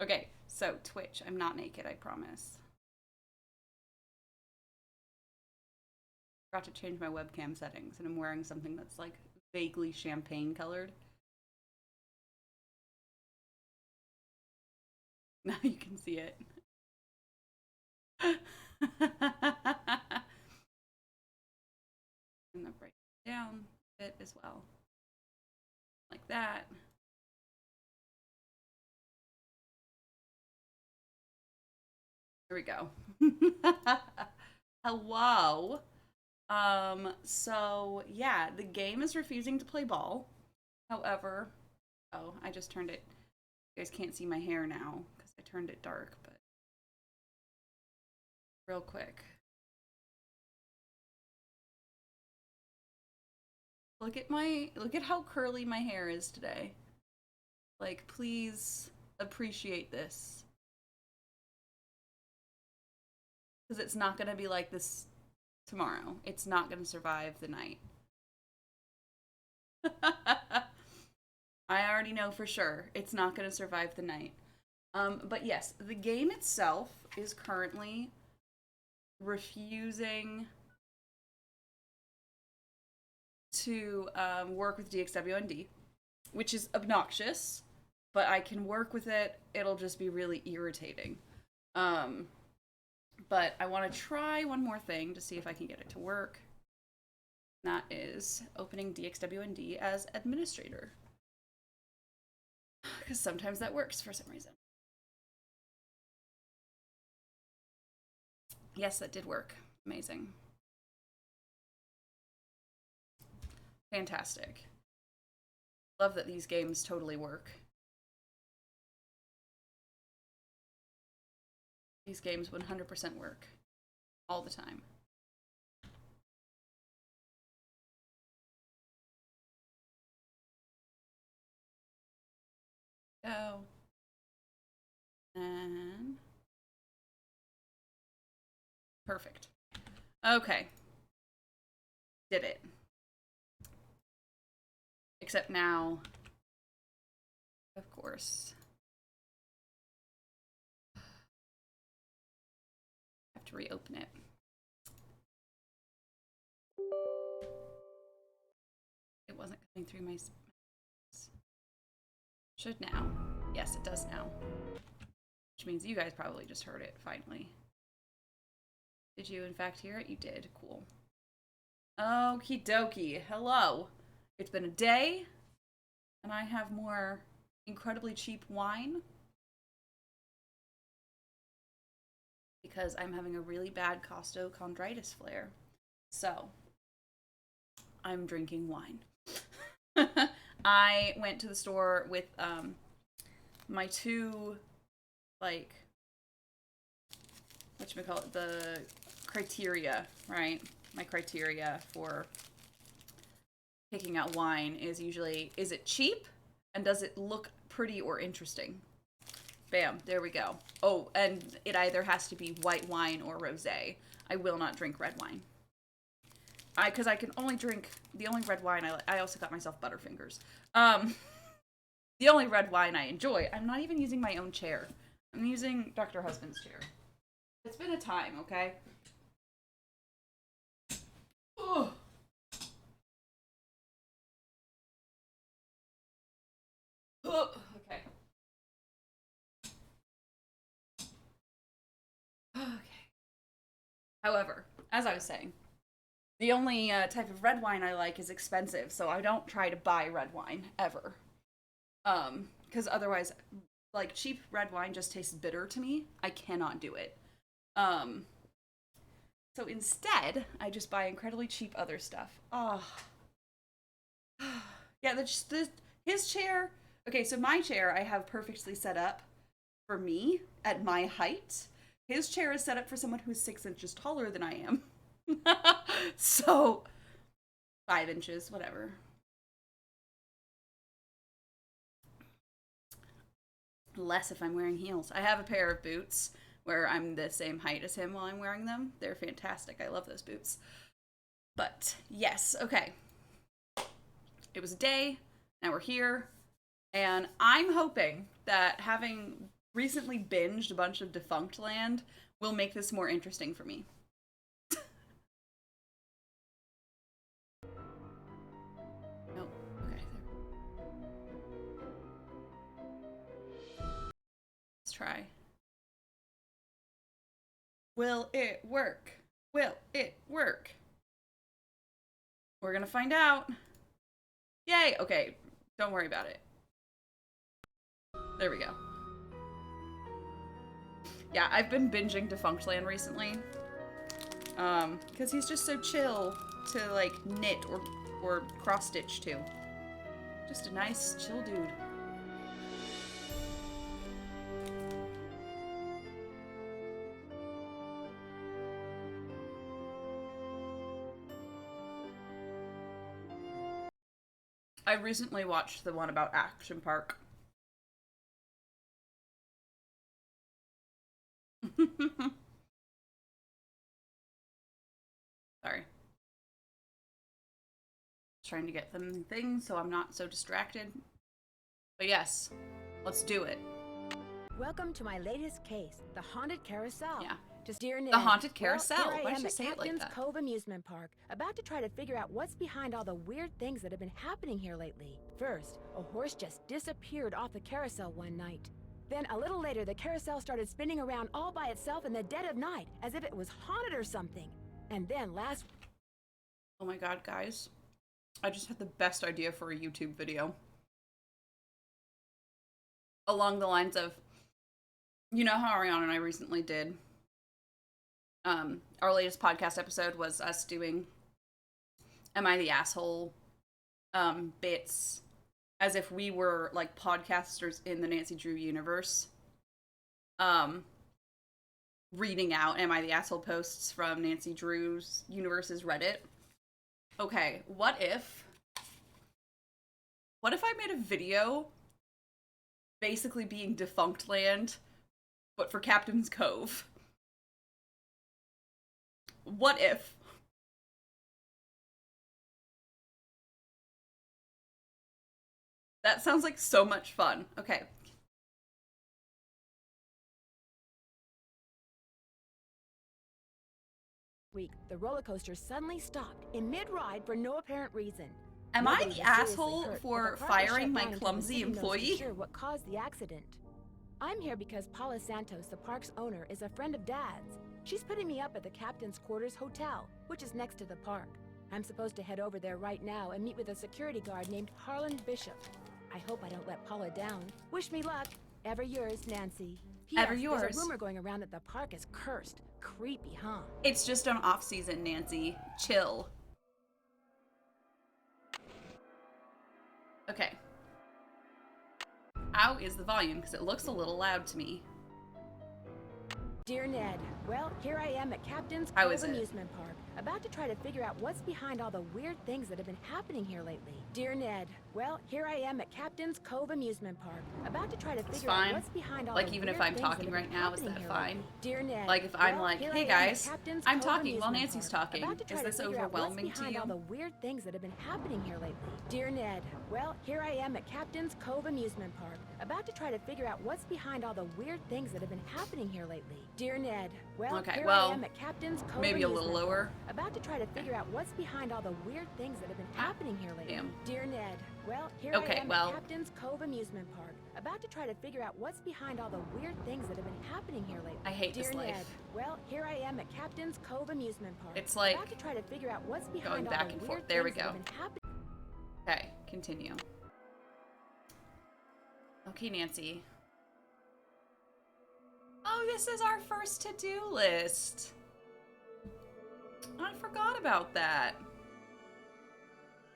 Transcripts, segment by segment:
Okay, so Twitch. I'm not naked, I promise. Forgot to change my webcam settings, and I'm wearing something that's like vaguely champagne colored. Now you can see it. I'm gonna break it down a bit as well. Like that. There we go. Hello. So yeah, the game is refusing to play ball. However, oh, I just turned it. You guys can't see my hair now because I turned it dark, but real quick. Look at how curly my hair is today. Like, please appreciate this. Because it's not gonna be like this tomorrow. It's not gonna survive the night. I already know for sure it's not gonna survive the night. But yes, the game itself is currently refusing to work with DXWND, which is obnoxious, but I can work with it. It'll just be really irritating. Um, but I want to try one more thing to see if I can get it to work. That is opening DXWND as administrator. Because sometimes that works for some reason. Yes, that did work. Amazing. Fantastic. Love that these games totally work. These games 100% work. All the time. Go. And perfect. Okay. Did it. Except now, of course, I have to reopen it. It wasn't coming through my... Should now. Yes, it does now. Which means you guys probably just heard it, finally. Did you, in fact, hear it? You did. Cool. Okie dokie. Hello. It's been a day, and I have more incredibly cheap wine. Because I'm having a really bad costochondritis flare. So, I'm drinking wine. I went to the store with my two, like, whatchamacallit, the criteria, right? My criteria for picking out wine is usually, is it cheap? And does it look pretty or interesting? Bam, there we go. Oh, and it either has to be white wine or rosé. I will not drink red wine. Because I can only drink, the only red wine I also got myself Butterfingers. The only red wine I enjoy, I'm not even using my own chair. I'm using Dr. Husband's chair. It's been a time, okay? Ugh. Okay. Okay. However, as I was saying, the only type of red wine I like is expensive, so I don't try to buy red wine ever. Because otherwise, like, cheap red wine just tastes bitter to me. I cannot do it. Um, so instead, I just buy incredibly cheap other stuff. Oh, yeah. His chair. Okay, so my chair I have perfectly set up for me at my height. His chair is set up for someone who's 6 inches taller than I am. So 5 inches, whatever. Less if I'm wearing heels. I have a pair of boots where I'm the same height as him while I'm wearing them. They're fantastic. I love those boots. But yes, okay. It was a day. Now we're here. And I'm hoping that having recently binged a bunch of Defunctland will make this more interesting for me. Nope. Okay. Let's try. Will it work? Will it work? We're gonna find out. Yay! Okay, don't worry about it. There we go. Yeah, I've been binging Defunctland recently. Because he's just so chill to, like, knit or cross-stitch to. Just a nice, chill dude. I recently watched the one about Action Park. Sorry. Trying to get them things so I'm not so distracted. But yes, let's do it. Welcome to my latest case, the Haunted Carousel. Yeah. Just dear Ned. The Haunted Carousel. Well, here Why I did am you at say it like Captain's that? Cove Amusement Park, about to try to figure out what's behind all the weird things that have been happening here lately. First, a horse just disappeared off the carousel one night. Then a little later, the carousel started spinning around all by itself in the dead of night, as if it was haunted or something. And then last... Oh my god, guys. I just had the best idea for a YouTube video. Along the lines of, you know how Ariana and I recently did, our latest podcast episode was us doing Am I the Asshole bits as if we were like podcasters in the Nancy Drew universe. Reading out Am I the Asshole posts from Nancy Drew's universe's Reddit. Okay, what if I made a video basically being Defunctland, but for Captain's Cove? What if? That sounds like so much fun. Okay. week, the roller coaster suddenly stopped in mid-ride for no apparent reason. Am Nobody I was the seriously asshole hurt, for but the park was firing shut my down until the clumsy city knows for employee? sure what caused the accident. I'm here because Paula Santos, the park's owner, is a friend of Dad's. She's putting me up at the Captain's Quarters Hotel, which is next to the park. I'm supposed to head over there right now and meet with a security guard named Harlan Bishop. I hope I don't let Paula down. Wish me luck. Ever yours, Nancy. Ever P.S. yours. There's a rumor going around that the park is cursed. Creepy, huh? It's just an off season, Nancy. Chill. Okay. How is the volume? Because it looks a little loud to me. Dear Ned, well, here I am at Captain's How Cove is it? Amusement Park, about to try to figure out what's behind all the weird things that have been happening here lately. Dear Ned, well, here I am at Captain's Cove Amusement Park, about to try to figure out what's behind all Like, the even if weird I'm things that talking have right been now, is happening that here fine? lately. Like, Dear Ned, Like, if I'm well, like, here hey I am guys, at Captain's I'm Cove talking while Amusement Nancy's Park, talking. about to try Is to this figure out what's overwhelming to behind you? all the weird things that have been happening here lately. Dear Ned, well, here I am at Captain's Cove Amusement Park, about to try to figure out what's behind all the weird things that have been happening here lately. Dear Ned, well, Okay, here well, I am at Captain's Cove maybe a little Amusement lower. Park, about to try to figure out what's behind all the weird things that have been happening here lately. Damn. Dear Ned, well, here Okay, I am well. at Captain's Cove Amusement Park, about to try to figure out what's behind all the weird things that have been happening here lately. I hate Dear this Ned, life. well, here I am at Captain's Cove Amusement Park. It's like about to try to figure out what's behind going all back the and weird forth. There we things that go. have been happening. Okay, continue. Okay, Nancy. Oh, this is our first to-do list. I forgot about that.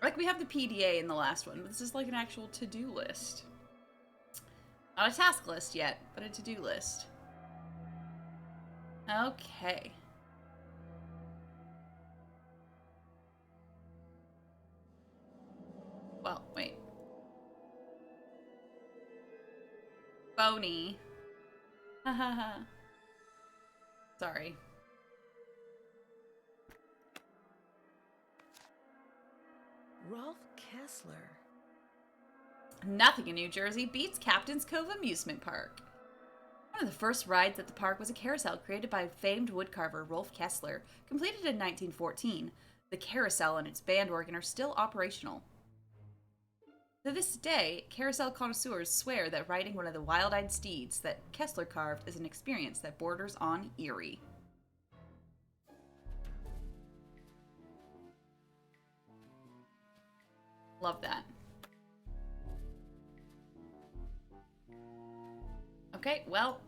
Like, we have the PDA in the last one, but this is like an actual to-do list. Not a task list yet, but a to-do list. Okay. Well, wait. Phony. Hahaha. Sorry. Rolf Kessler. Nothing in New Jersey beats Captain's Cove Amusement Park. One of the first rides at the park was a carousel created by famed woodcarver Rolf Kessler, completed in 1914. The carousel and its band organ are still operational. To this day, carousel connoisseurs swear that riding one of the wild-eyed steeds that Kessler carved is an experience that borders on eerie. Love that. Okay, well.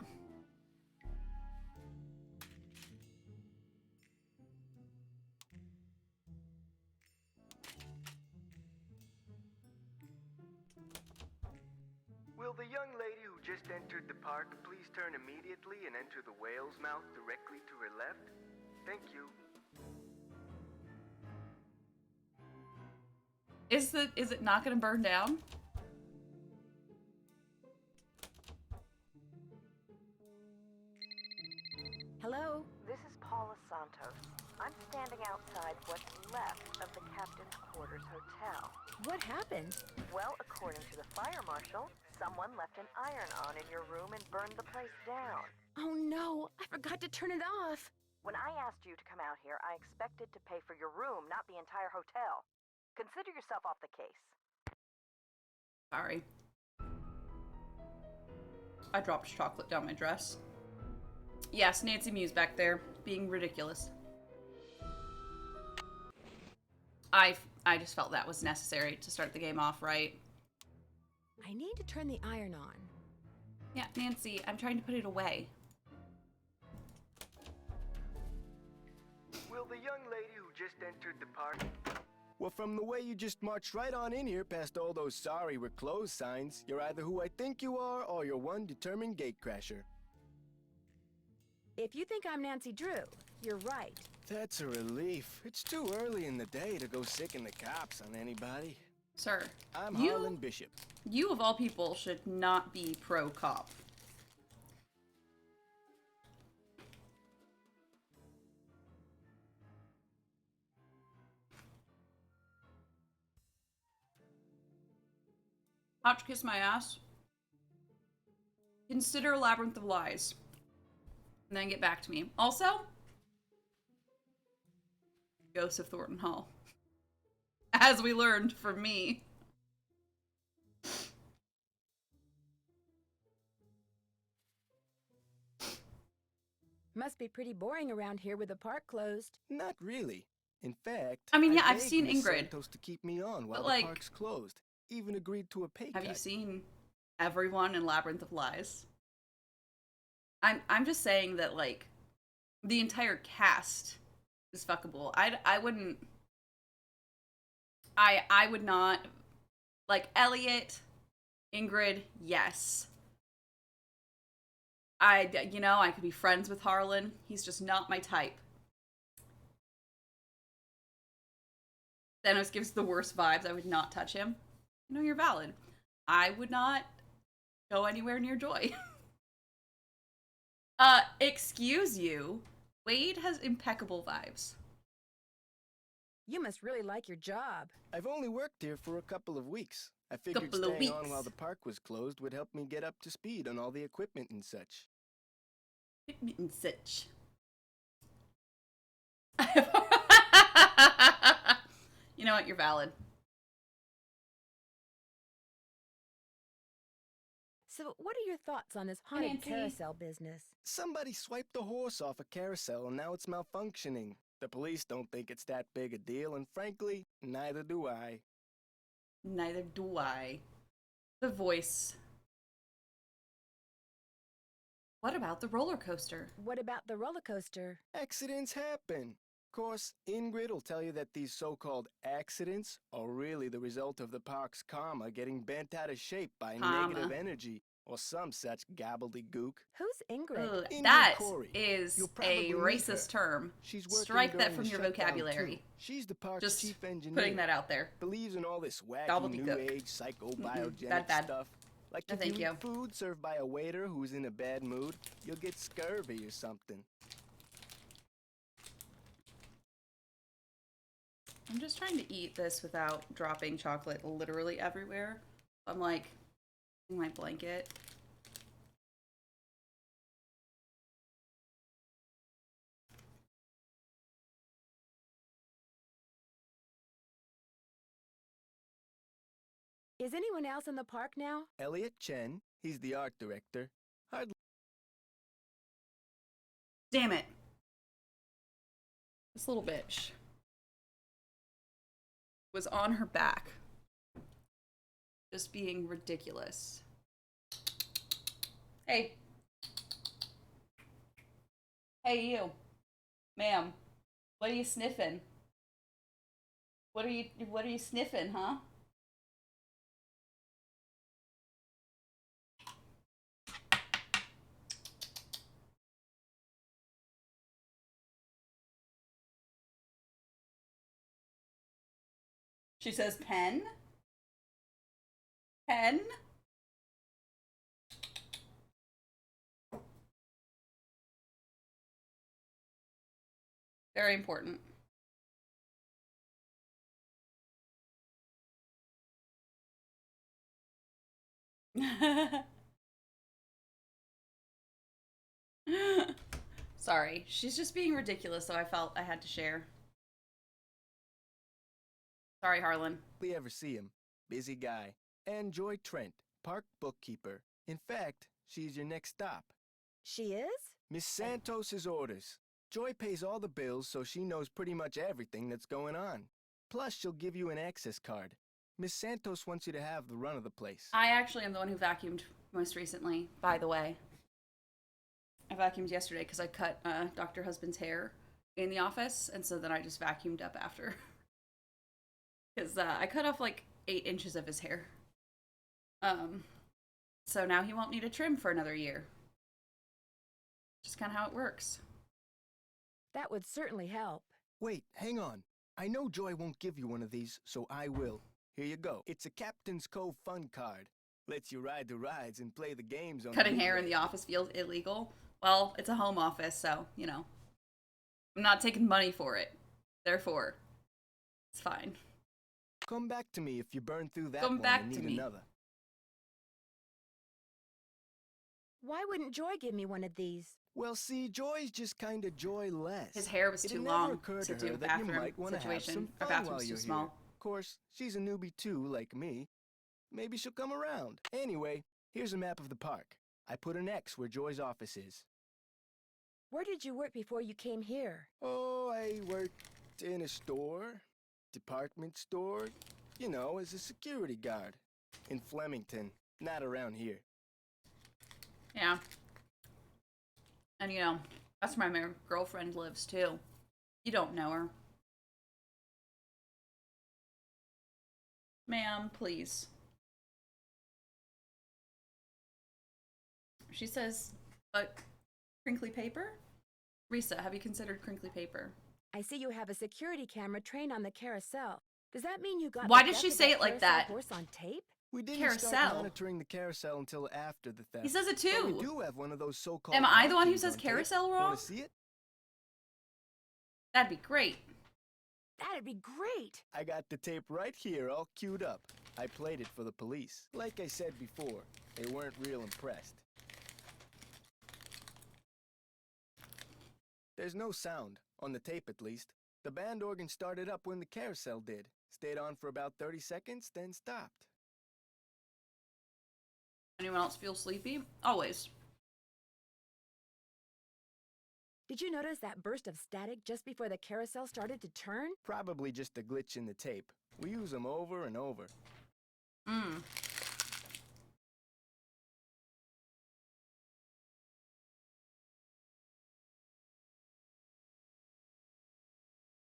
Will the young lady who just entered the park please turn immediately and enter the whale's mouth directly to her left? Thank you. Is it not gonna burn down? Hello? This is Paula Santos. I'm standing outside what's left of the Captain's Quarters Hotel. What happened? Well, according to the fire marshal, someone left an iron-on in your room and burned the place down. Oh no, I forgot to turn it off. When I asked you to come out here, I expected to pay for your room, not the entire hotel. Consider yourself off the case. Sorry. I dropped chocolate down my dress. Yes, Nancy Muse back there, being ridiculous. I just felt that was necessary to start the game off right. I need to turn the iron on. Yeah, Nancy, I'm trying to put it away. Will the young lady who just entered the park... Well, from the way you just marched right on in here past all those sorry we're closed signs, you're either who I think you are or you're one determined gatecrasher. If you think I'm Nancy Drew, you're right. That's a relief. It's too early in the day to go sicking the cops on anybody. Sir, I'm Harlan Bishop. You of all people should not be pro-cop. Hot to kiss my ass. Consider Labyrinth of Lies. And then get back to me. Also, Ghosts of Thornton Hall. As we learned from me. Must be pretty boring around here with the park closed. Not really. In fact, I mean, yeah, I've begged seen Miss Ingrid. Santos to keep me on while But, like, the park's closed. Even agreed to a pay cut. Have you seen everyone in Labyrinth of Lies? I'm just saying that, like, the entire cast is fuckable. I wouldn't. I would not, like, Elliot, Ingrid, yes. I could be friends with Harlan. He's just not my type. Thanos gives the worst vibes. I would not touch him. No, you're valid. I would not go anywhere near Joy. Excuse you. Wade has impeccable vibes. You must really like your job. I've only worked here for a couple of weeks. I figured Couple of staying on weeks. while the park was closed would help me get up to speed on all the equipment and such. And such. You know what? You're valid. So, what are your thoughts on this haunted Nancy. carousel business? Somebody swiped a horse off a carousel and now it's malfunctioning. The police don't think it's that big a deal, and frankly, neither do I. Neither do I. The voice. What about the roller coaster? What about the roller coaster? Accidents happen. Of course, Ingrid will tell you that these so-called accidents are really the result of the park's karma getting bent out of shape by Karma. negative energy or some such gobbledygook. Who's Ingrid? Ugh, Ingrid that Corey. is You'll a probably meet racist her. term. She's working Strike that during from the your shutdown, vocabulary. too. She's the park's Just chief engineer. putting that out there. Believes in all this wacky Gobbledygook. new age psychobiogenic Bad, bad. stuff. Like No, if thank you you. eat food served by a waiter who's in a bad mood, you'll get scurvy or something. I'm just trying to eat this without dropping chocolate literally everywhere. I'm like, in my blanket. Is anyone else in the park now? Elliot Chen, he's the art director. Hardly. Damn it. This little bitch was on her back. Just being ridiculous. Hey. Hey, you. Ma'am. What are you sniffing? What are you sniffing, huh? She says pen? Pen? Very important. Sorry, she's just being ridiculous, so I felt I had to share. Sorry, Harlan. We ever see him. Busy guy. And Joy Trent, park bookkeeper. In fact, she's your next stop. She is? Miss Santos's orders. Joy pays all the bills, so she knows pretty much everything that's going on. Plus, she'll give you an access card. Miss Santos wants you to have the run of the place. I actually am the one who vacuumed most recently, by the way. I vacuumed yesterday because I cut Dr. Husband's hair in the office, and so then I just vacuumed up after. Because I cut off like 8 inches of his hair. So now he won't need a trim for another year. Just kind of how it works. That would certainly help. Wait, hang on. I know Joy won't give you one of these, so I will. Here you go. It's a Captain's Cove fun card. Lets you ride the rides and play the games on Cutting hair in the office feels illegal. Well, it's a home office, so, you know. I'm not taking money for it. Therefore, it's fine. Come back to me if you burn through that Come one back and to need me. another. Why wouldn't Joy give me one of these? Well, see, Joy's just kind of joyless. His hair was It'd too never long occur to to do her a that you bathroom might want to have situation. some Our fun while bathroom's too you're small. here. Of course, she's a newbie too, like me. Maybe she'll come around. Anyway, here's a map of the park. I put an X where Joy's office is. Where did you work before you came here? Oh, I worked in a store, department store, you know, as a security guard. In Flemington, not around here. Yeah. And, you know, that's where my girlfriend lives, too. You don't know her. Ma'am, please. She says, crinkly paper? Rissa, have you considered crinkly paper? I see you have a security camera trained on the carousel. Does that mean you got Why the did she theft of say that it like carousel that? horse on tape? We didn't Carousel. start monitoring the carousel until after the theft. He says it But too. we do have one of those so-called Am I the one who hauntings says on tape. carousel wrong? Want to see it? That'd be great. That'd be great! I got the tape right here, all queued up. I played it for the police. Like I said before, they weren't real impressed. There's no sound, on the tape at least. The band organ started up when the carousel did. Stayed on for about 30 seconds, then stopped. Anyone else feel sleepy? Always. Did you notice that burst of static just before the carousel started to turn? Probably just a glitch in the tape. We use them over and over.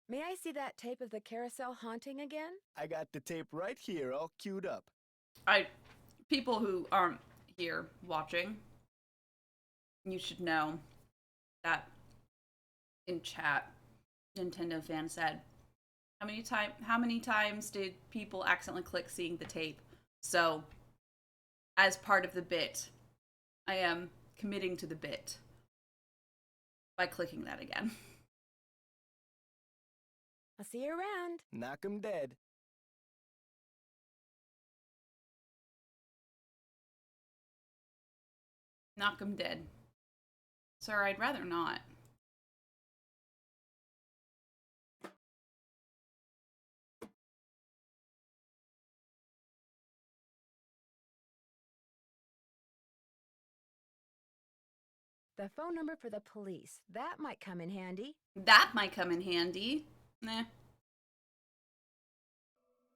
May I see that tape of the carousel haunting again? I got the tape right here, all queued up. People who aren't here watching, you should know that in chat, Nintendo fan said, how many times did people accidentally click seeing the tape? So, as part of the bit, I am committing to the bit by clicking that again. I'll see you around. Knock 'em dead. Knock 'em dead. Sir, I'd rather not. The phone number for the police. That might come in handy. That might come in handy. Nah.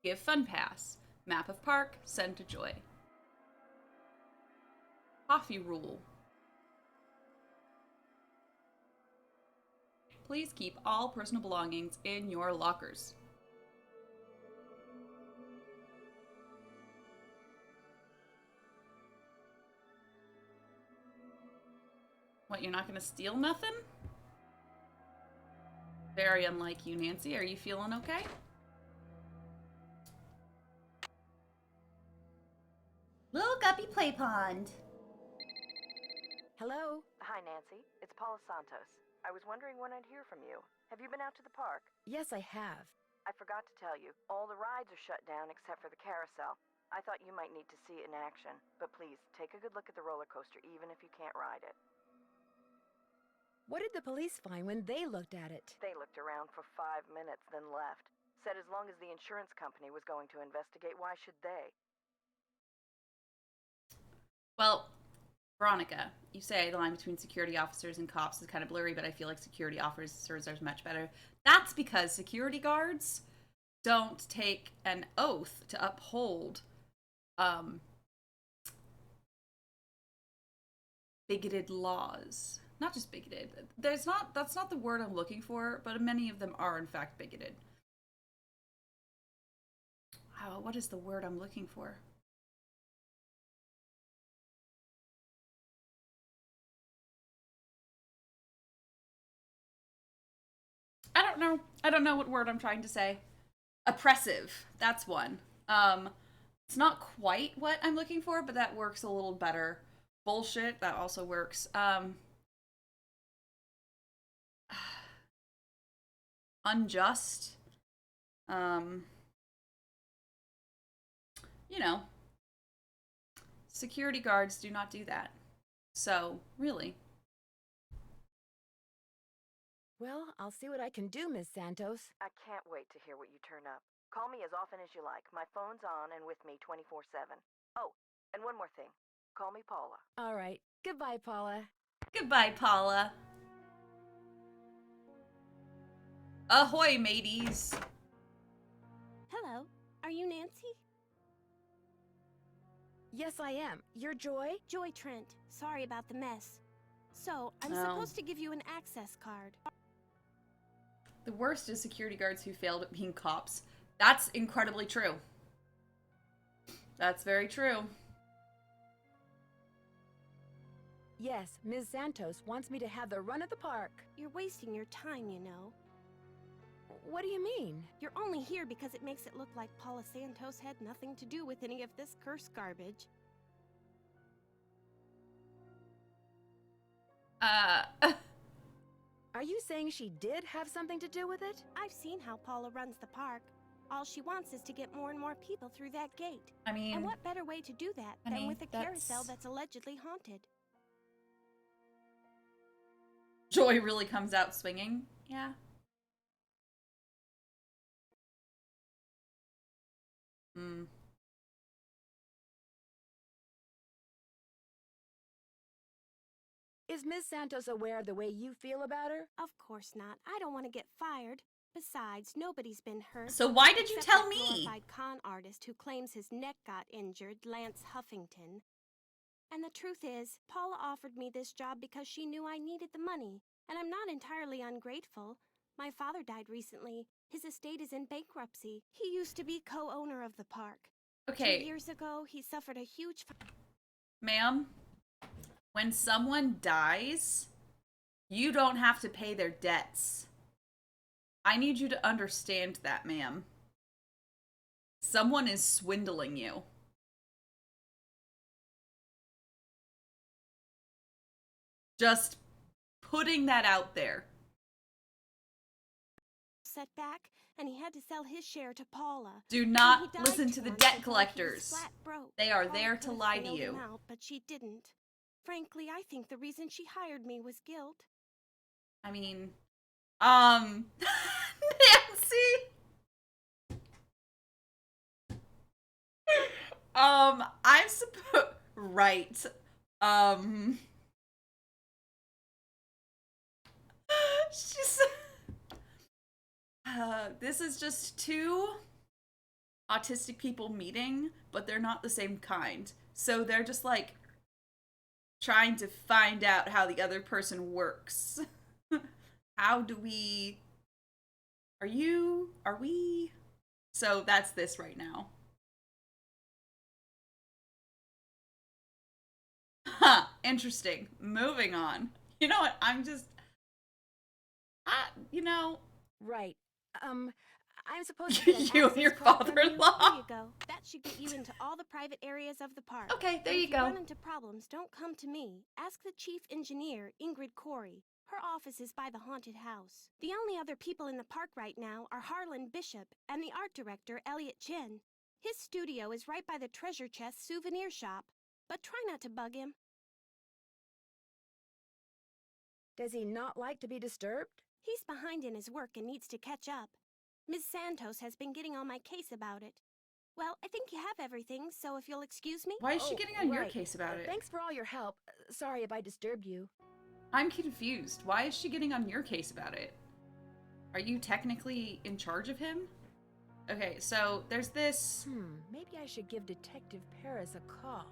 Give fun pass. Map of park. Send to Joy. Coffee rule. Please keep all personal belongings in your lockers. What, you're not gonna steal nothing? Very unlike you, Nancy. Are you feeling okay? Little Guppy Play Pond. Hello? Hi, Nancy. It's Paula Santos. I was wondering when I'd hear from you. Have you been out to the park? Yes, I have. I forgot to tell you, all the rides are shut down except for the carousel. I thought you might need to see it in action, but please, take a good look at the roller coaster even if you can't ride it. What did the police find when they looked at it? They looked around for 5 minutes, then left. Said as long as the insurance company was going to investigate, why should they? Well, Veronica, you say the line between security officers and cops is kind of blurry, but I feel like security officers are much better. That's because security guards don't take an oath to uphold bigoted laws. Not just bigoted. That's not the word I'm looking for, but many of them are in fact bigoted. Oh, what is the word I'm looking for? I don't know what word I'm trying to say. Oppressive. That's one. It's not quite what I'm looking for, but that works a little better. Bullshit. That also works. Unjust. You know, security guards do not do that. So, really. Well, I'll see what I can do, Miss Santos. I can't wait to hear what you turn up. Call me as often as you like. My phone's on and with me 24/7. Oh, and one more thing. Call me Paula. All right. Goodbye, Paula. Goodbye, Paula. Ahoy, mateys. Hello, are you Nancy? Yes, I am. You're Joy? Joy Trent. Sorry about the mess. So, I'm Oh. supposed to give you an access card. The worst is security guards who failed at being cops. That's incredibly true. That's very true. Yes, Ms. Santos wants me to have the run of the park. You're wasting your time, you know. What do you mean? You're only here because it makes it look like Paula Santos had nothing to do with any of this cursed garbage. Are you saying she did have something to do with it? I've seen how Paula runs the park. All she wants is to get more and more people through that gate. I mean, And what better way to do that than honey, with a carousel that's allegedly haunted? Joy really comes out swinging. Yeah. Hmm. Is Ms. Santos aware of the way you feel about her? Of course not. I don't want to get fired. Besides, nobody's been hurt. So why did you except tell that me? glorified con artist who claims his neck got injured, Lance Huffington. And the truth is, Paula offered me this job because she knew I needed the money. And I'm not entirely ungrateful. My father died recently. His estate is in bankruptcy. He used to be co-owner of the park. Okay. 2 years ago, he suffered a huge... Ma'am, when someone dies, you don't have to pay their debts. I need you to understand that, ma'am. Someone is swindling you. Just putting that out there. setback, and he had to sell his share to Paula. Do When not he died listen 2 to the months debt ago, he collectors. was flat broke. They are Paula there could to have lie to bailed him you. out, but she didn't. Frankly, I think the reason she hired me was guilt. I mean, Nancy. I'm supposed right. She's this is just two autistic people meeting, but they're not the same kind. So they're just like trying to find out how the other person works. How do we are we so that's this right now. Huh, interesting. Moving on. You know what? You know, Right. I'm supposed to get an you and access your card from you? father-in-law. There you go. That should get you into all the private areas of the park. Okay, there And you if go. you run into problems, don't come to me. Ask the chief engineer, Ingrid Corey. Her office is by the haunted house. The only other people in the park right now are Harlan Bishop and the art director, Elliot Chin. His studio is right by the treasure chest souvenir shop, but try not to bug him. Does he not like to be disturbed? He's behind in his work and needs to catch up. Ms. Santos has been getting on my case about it. Well, I think you have everything, so if you'll excuse me. Why is she getting on your right. case about it? Thanks for all your help. Sorry if I disturbed you. I'm confused. Why is she getting on your case about it? Are you technically in charge of him? Okay, so there's this. Maybe I should give Detective Paris a call.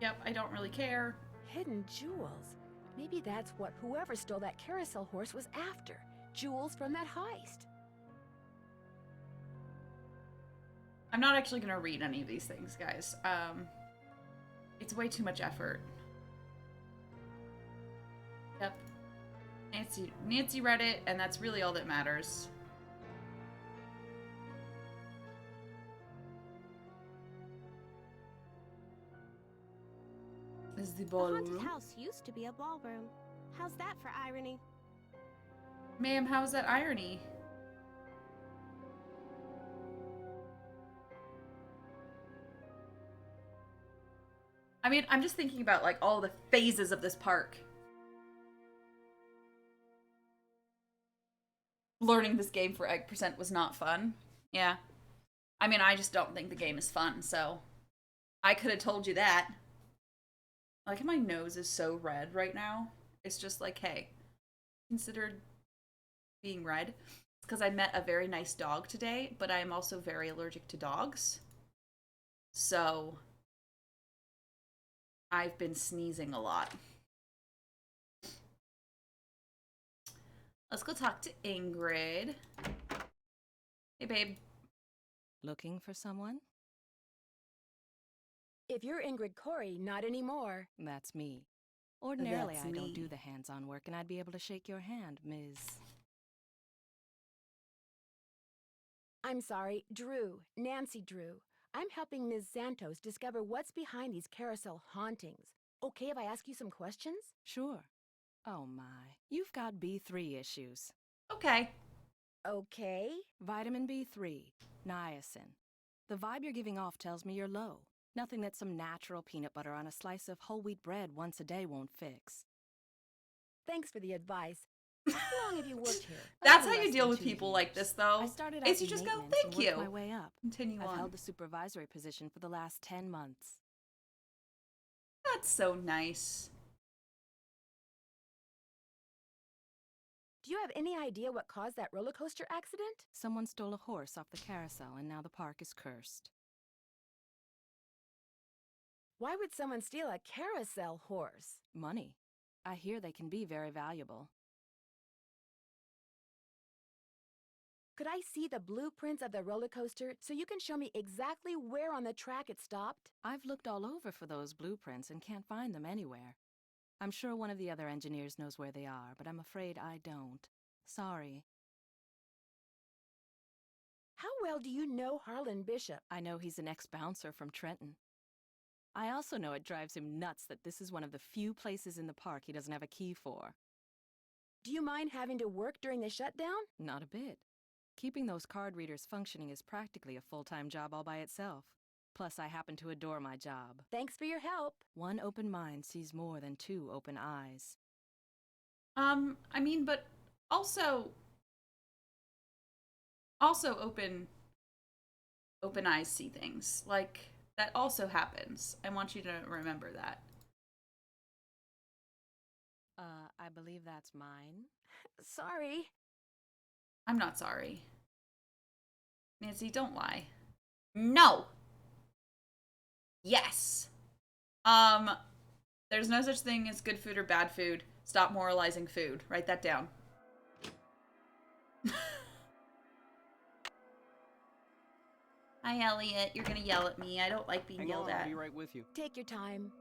Yep, I don't really care. Hidden jewels. Maybe that's what whoever stole that carousel horse was after. Jewels from that heist. I'm not actually gonna read any of these things, guys. It's way too much effort. Yep. Nancy read it, and that's really all that matters. This is the The ballroom. haunted house used to be a ballroom. How's that for irony? Ma'am, how's that irony? I mean, I'm just thinking about, like, all the phases of this park. Learning this game for egg percent was not fun. Yeah. I mean, I just don't think the game is fun, so I could have told you that. Like, my nose is so red right now. It's just like, hey, considered being red. It's because I met a very nice dog today, but I am also very allergic to dogs. So I've been sneezing a lot. Let's go talk to Ingrid. Hey, babe. Looking for someone? If you're Ingrid Corey, not anymore. That's me. Ordinarily, That's I me. don't do the hands-on work, and I'd be able to shake your hand, Ms. I'm sorry, Drew. Nancy Drew. I'm helping Ms. Santos discover what's behind these carousel hauntings. Okay if I ask you some questions? Sure. Oh my, you've got B3 issues. Okay. Okay. Vitamin B3, niacin. The vibe you're giving off tells me you're low. Nothing that some natural peanut butter on a slice of whole wheat bread once a day won't fix. Thanks for the advice. How long have you worked here? That's A how little you less deal than with 2 people like years. this, though. I started out Is you in just go, maintenance thank and you. worked my way up. Continue I've on. held the supervisory position for the last 10 months. That's so nice. Do you have any idea what caused that roller coaster accident? Someone stole a horse off the carousel, and now the park is cursed. Why would someone steal a carousel horse? Money. I hear they can be very valuable. Could I see the blueprints of the roller coaster so you can show me exactly where on the track it stopped? I've looked all over for those blueprints and can't find them anywhere. I'm sure one of the other engineers knows where they are, but I'm afraid I don't. Sorry. How well do you know Harlan Bishop? I know he's an ex-bouncer from Trenton. I also know it drives him nuts that this is one of the few places in the park he doesn't have a key for. Do you mind having to work during the shutdown? Not a bit. Keeping those card readers functioning is practically a full-time job all by itself. Plus, I happen to adore my job. Thanks for your help. One open mind sees more than two open eyes. I mean, but also open eyes see things. Like, that also happens. I want you to remember that. I believe that's mine. Sorry. I'm not sorry. Nancy, don't lie. No! Yes! There's no such thing as good food or bad food. Stop moralizing food. Write that down. Hi, Elliot. You're gonna yell at me. I don't like being yelled at. I'll be right with you. Take your time.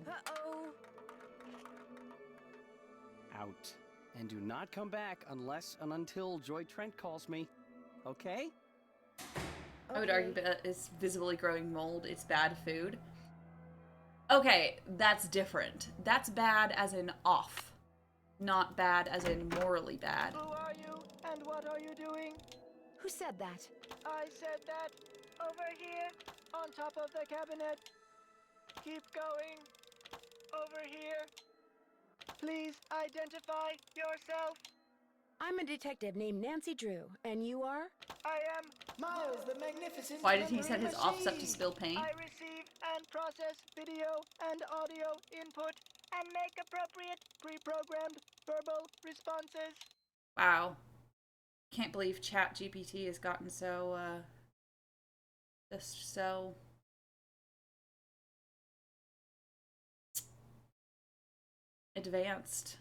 Uh-oh. Out. And do not come back unless and until Joy Trent calls me. Okay? I would argue that it's visibly growing mold. It's bad food. Okay, that's different. That's bad as in off. Not bad as in morally bad. Who are you, and what are you doing? Who said that? I said that. Over here, on top of the cabinet. Keep going. Over here. Please identify yourself. I'm a detective named Nancy Drew, and you are? I am Miles the Magnificent. Why did he set his office up to spill paint? I receive and process video and audio input and make appropriate pre-programmed verbal responses. Wow. Can't believe ChatGPT has gotten so, just so... advanced.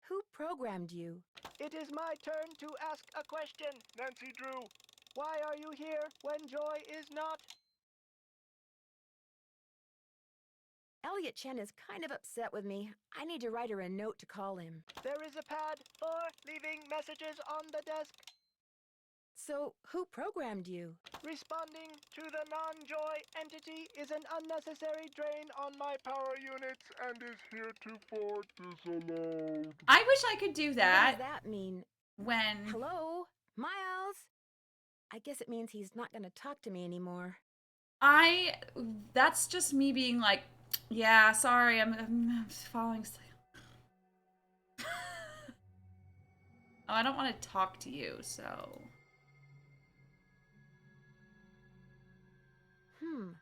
Who programmed you? It is my turn to ask a question, Nancy Drew. Why are you here when Joy is not? Elliot Chen is kind of upset with me. I need to write her a note to call him. There is a pad for leaving messages on the desk. So, who programmed you? Responding to the non-Joy entity is an unnecessary drain on my power units and is heretofore disallowed. I wish I could do What that does that mean? when... Hello? Miles? I guess it means he's not gonna talk to me anymore. That's just me being like, yeah, sorry, I'm falling asleep. Oh, I don't want to talk to you, so...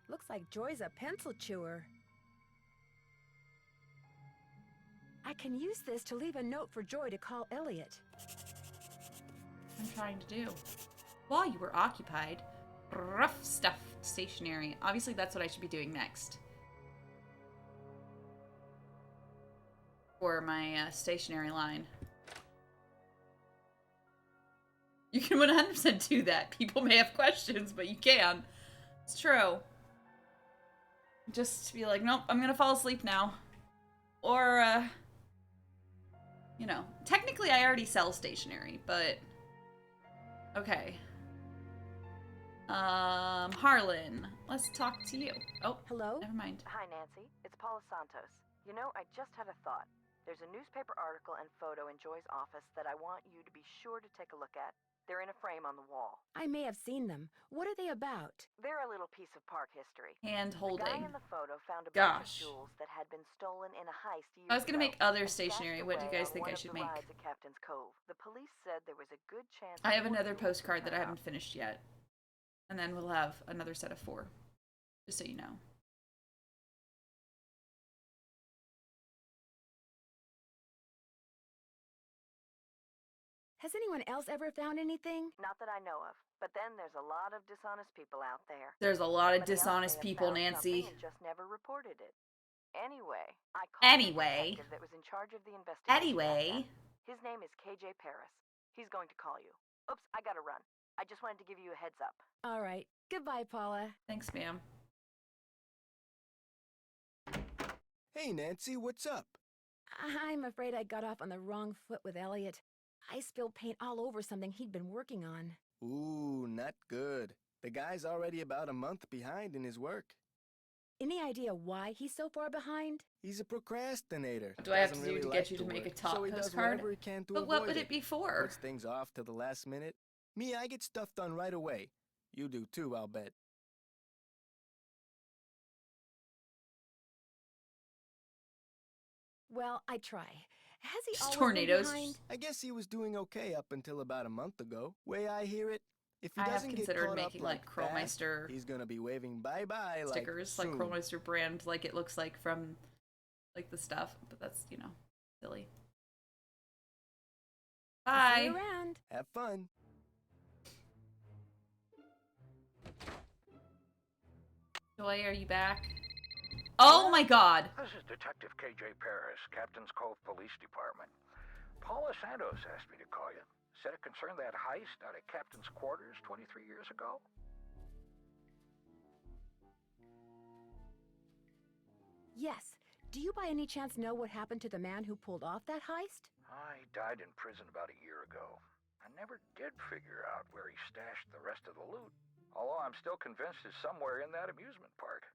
Looks like Joy's a pencil chewer. I can use this to leave a note for Joy to call Elliot. I'm trying to do. While you were occupied, rough stuff, stationery. Obviously, that's what I should be doing next. For my stationery line. You can 100% do that. People may have questions, but you can. It's true. Just be like, nope, I'm gonna fall asleep now. Or, you know, technically I already sell stationery, but... Okay. Harlan, let's talk to you. Oh, Hello? never mind. Hi, Nancy. It's Paula Santos. You know, I just had a thought. There's a newspaper article and photo in Joy's office that I want you to be sure to take a look at. They're in a frame on the wall. I may have seen them. What are they about? They're a little piece of park history. Hand The holding. guy in the photo found a bunch of Gosh. jewels that had been stolen in a heist years I was gonna ago make other and stationery. stashed What do you away guys on think I one of should the make? rides at Captain's Cove. The police said there was a good chance I have more another jewels would postcard that I turn haven't up. finished yet. And then we'll have another set of 4. Just so you know. Has anyone else ever found anything? Not that I know of. But then there's a lot of dishonest people out there. There's a lot of Somebody else dishonest may have people, found Nancy. something and just never reported it. Anyway, I called Anyway. the detective that was in charge of the investigation. Anyway. His name is KJ Paris. He's going to call you. Oops, I gotta run. I just wanted to give you a heads up. All right. Goodbye, Paula. Thanks, ma'am. Hey, Nancy, what's up? I'm afraid I got off on the wrong foot with Elliot. I spilled paint all over something he'd been working on. Ooh, not good. The guy's already about a month behind in his work. Any idea why he's so far behind? He's a procrastinator. What do I have to Doesn't do really to like get you to make a work, top so he does postcard? whatever he can to But what avoid would it be for? Puts things off to the last minute. Me, I get stuff done right away. You do too, I'll bet. Well, I try. Has he Just always tornadoes. been behind? I guess he was doing okay up until about a month ago. Way I hear it, If he I have doesn't get considered caught making up like that, Kromeister he's gonna be waving bye-bye stickers, like like soon. Kromeister brand, like it looks like from like the stuff, but that's, you know, silly. I'll see you Bye. around. Have fun. Joy, are you back? Oh my god! This is Detective KJ Paris, Captain's Cove Police Department. Paula Santos asked me to call you. Said it concerned that heist out at Captain's quarters 23 years ago. Yes. Do you by any chance know what happened to the man who pulled off that heist? He died in prison about a year ago. I never did figure out where he stashed the rest of the loot. Although I'm still convinced it's somewhere in that amusement park.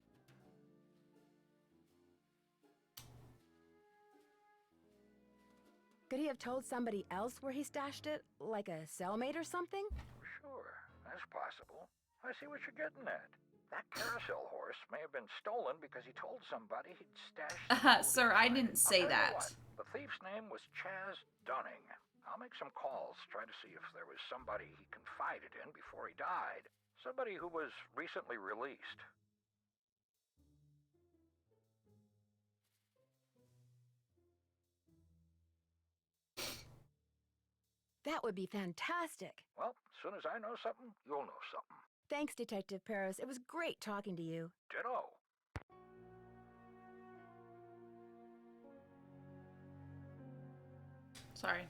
Could he have told somebody else where he stashed it? Like a cellmate or something? Sure, that's possible. I see what you're getting at. That carousel horse may have been stolen because he told somebody he'd stashed Sir, I didn't say I'll tell you that. what, the thief's name was Chaz Dunning. I'll make some calls, try to see if there was somebody he confided in before he died. Somebody who was recently released. That would be fantastic. Well, as soon as I know something, you'll know something. Thanks, Detective Paris. It was great talking to you. Ditto. Sorry.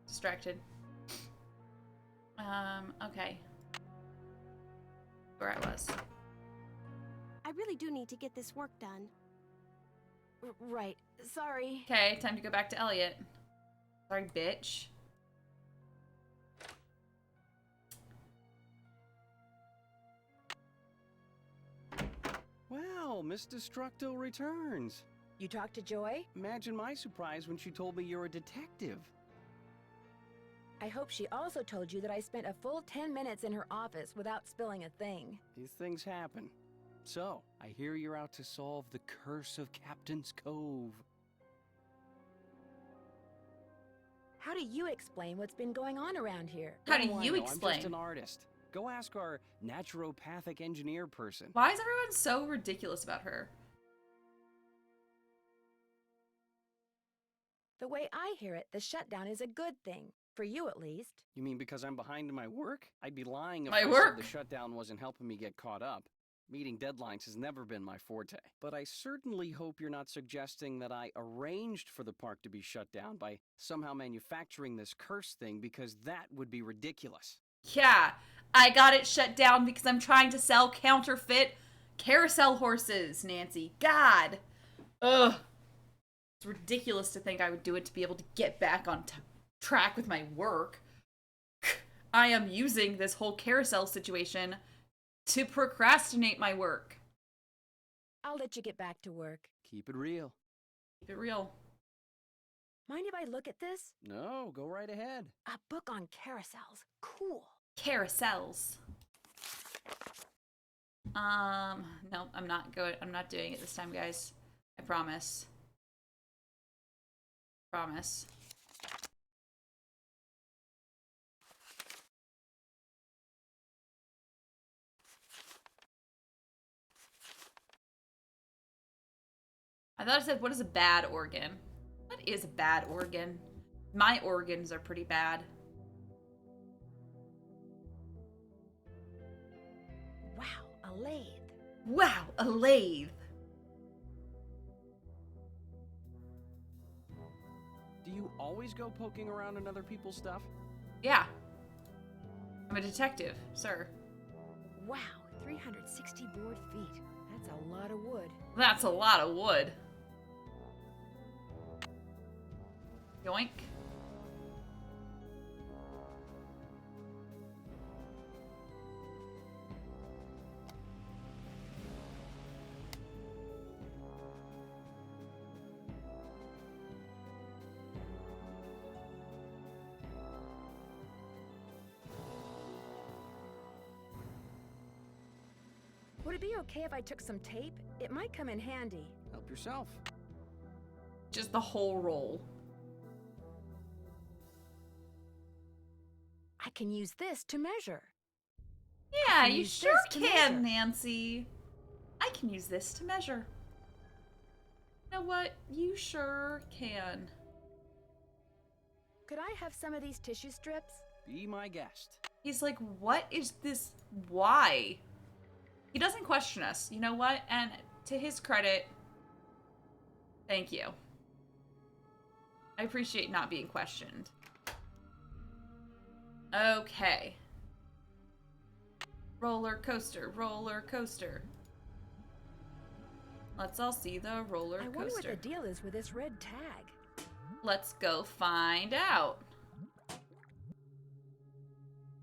Distracted. Okay. Where I was. I really do need to get this work done. Right. Sorry. Okay, time to go back to Elliot. Sorry, bitch. Well, Miss Destructo returns. You talked to Joy? Imagine my surprise when she told me you're a detective. I hope she also told you that I spent a full 10 minutes in her office without spilling a thing. These things happen. So, I hear you're out to solve the curse of Captain's Cove. How do you explain what's been going on around here? How do Oh, I you know, I'm explain? just an artist. Go ask our naturopathic engineer person. Why is everyone so ridiculous about her? The way I hear it, the shutdown is a good thing. For you, at least. You mean because I'm behind in my work? I'd be lying if My I said work? the shutdown wasn't helping me get caught up. Meeting deadlines has never been my forte. But I certainly hope you're not suggesting that I arranged for the park to be shut down by somehow manufacturing this curse thing, because that would be ridiculous. Yeah, I got it shut down because I'm trying to sell counterfeit carousel horses, Nancy. God. Ugh. It's ridiculous to think I would do it to be able to get back on track with my work. I am using this whole carousel situation to procrastinate my work. I'll let you get back to work. Keep it real. Keep it real. Mind if I look at this? No, go right ahead. A book on carousels. Cool. Carousels. No, I'm not doing it this time, guys. I promise. Promise. I thought it said, what is a bad organ? What is a bad organ? My organs are pretty bad. Wow, a lathe. Wow, a lathe. Do you always go poking around in other people's stuff? Yeah. I'm a detective, sir. Wow, 360 board feet. That's a lot of wood. That's a lot of wood. Yoink. Would it be okay if I took some tape? It might come in handy. Help yourself. Just the whole roll. I can use this to measure. Yeah, can you use sure this to can, measure. Nancy. I can use this to measure. You know what? You sure can. Could I have some of these tissue strips? Be my guest. He's like, what is this? Why? He doesn't question us. You know what? And to his credit, thank you. I appreciate not being questioned. Okay. Roller coaster, roller coaster. Let's all see the roller I wonder what coaster. the deal is with this red tag. Let's go find out.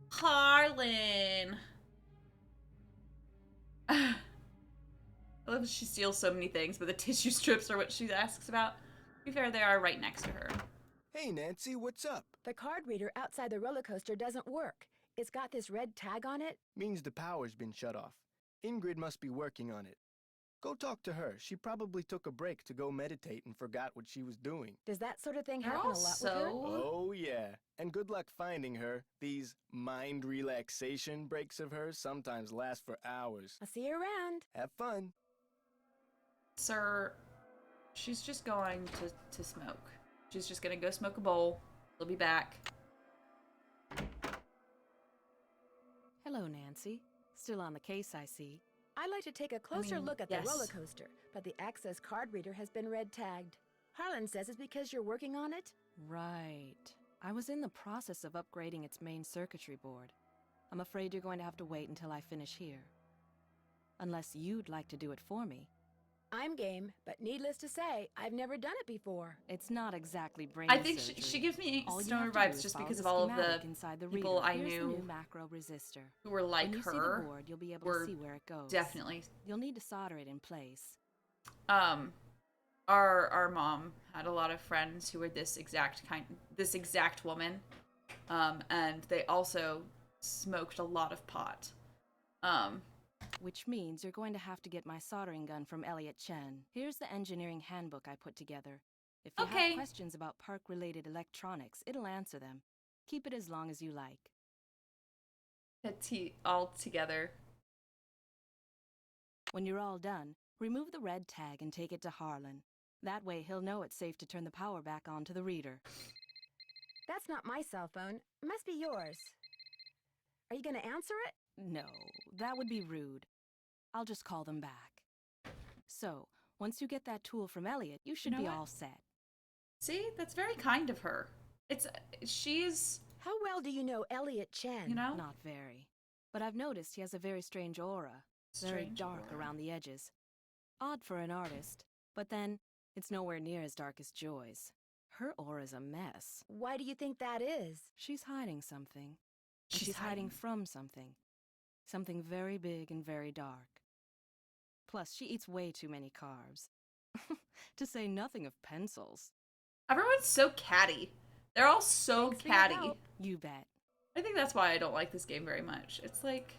Harlan. I love that she steals so many things, but the tissue strips are what she asks about. To be fair, they are right next to her. Hey, Nancy, what's up? The card reader outside the roller coaster doesn't work. It's got this red tag on it. Means the power's been shut off. Ingrid must be working on it. Go talk to her. She probably took a break to go meditate and forgot what she was doing. Does that sort of thing They're happen all a lot with her? Oh, yeah. And good luck finding her. These mind relaxation breaks of hers sometimes last for hours. I'll see you around. Have fun. Sir, she's just going to smoke. She's just gonna go smoke a bowl. She'll be back. Hello, Nancy. Still on the case, I see. I'd like to take a closer look at yes. the roller coaster, but the access card reader has been red tagged. Harlan says it's because you're working on it. Right. I was in the process of upgrading its main circuitry board. I'm afraid you're going to have to wait until I finish here. Unless you'd like to do it for me. I'm game, but needless to say, I've never done it before. It's not exactly brain I think surgery. she gives me All you stoner have to do vibes is just follow because the of all of the schematic inside the people reader. I Here's the knew new macro resistor. who were like when you see her. the board, you'll be able were to see where it goes. Definitely. You'll need to solder it in place. Our mom had a lot of friends who were this exact woman, and they also smoked a lot of pot. Which means you're going to have to get my soldering gun from Elliot Chen. Here's the engineering handbook I put together. If you Okay. have questions about park-related electronics, it'll answer them. Keep it as long as you like. All together. When you're all done, remove the red tag and take it to Harlan. That way he'll know it's safe to turn the power back on to the reader. That's not my cell phone. It must be yours. Are you going to answer it? No, that would be rude. I'll just call them back. So, once you get that tool from Elliot, you should You know be what? all set. See, that's very kind of her. She's, How well do you know Elliot Chen? you know, Not very. But I've noticed he has a very strange aura. Very Strange dark aura. around the edges. Odd for an artist. But then, it's nowhere near as dark as Joy's. Her aura's a mess. Why do you think that is? She's hiding something. And She's she's hiding hiding. from something. Something very big and very dark. Plus, she eats way too many carbs. To say nothing of pencils. everyone's so catty. They're all so Thanks for your catty. help. You bet. I think that's why I don't like this game very much. It's like,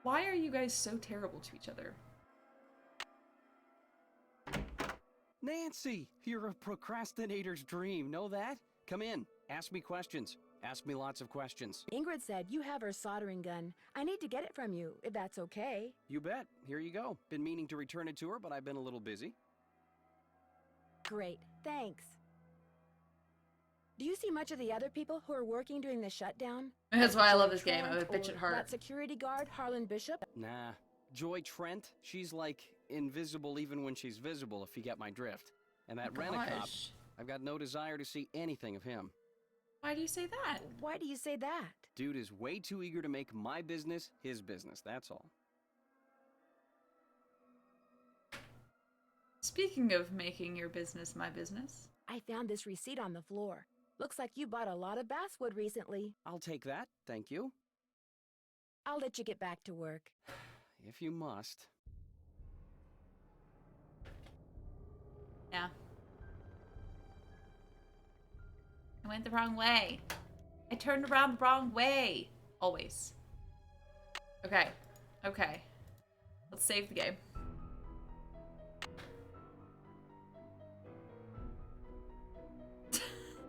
why are you guys so terrible to each other? Nancy, you're a procrastinator's dream. Know that? Come in. Ask me questions. Ask me lots of questions. Ingrid said you have her soldering gun. I need to get it from you, if that's okay. You bet. Here you go. Been meaning to return it to her, but I've been a little busy. Great, thanks. Do you see much of the other people who are working during the shutdown? That's why I love Joy this game. I'm a Trent bitch or at heart. That security guard, Harlan Bishop? Nah. Joy Trent, she's like invisible even when she's visible, if you get my drift. And that rent-a-cop, Gosh. I've got no desire to see anything of him. Why do you say that? Why do you say that? Dude is way too eager to make my business his business, that's all. Speaking of making your business my business. I found this receipt on the floor. Looks like you bought a lot of basswood recently. I'll take that, thank you. I'll let you get back to work. If you must. Yeah. I went the wrong way. I turned around the wrong way. Always. Okay. Okay. Let's save the game.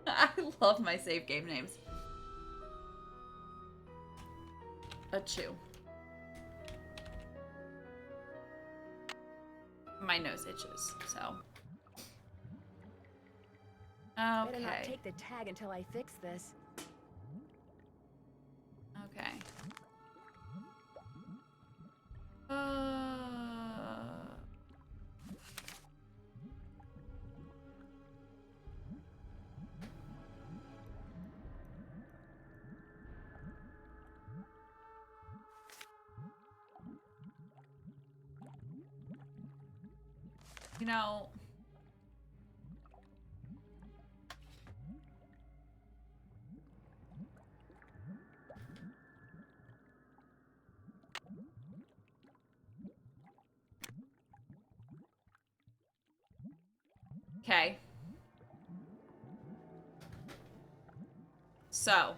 I love my save game names. a chew. My nose itches, so. Better not Okay. take the tag until I fix this. Okay. You know, okay. So.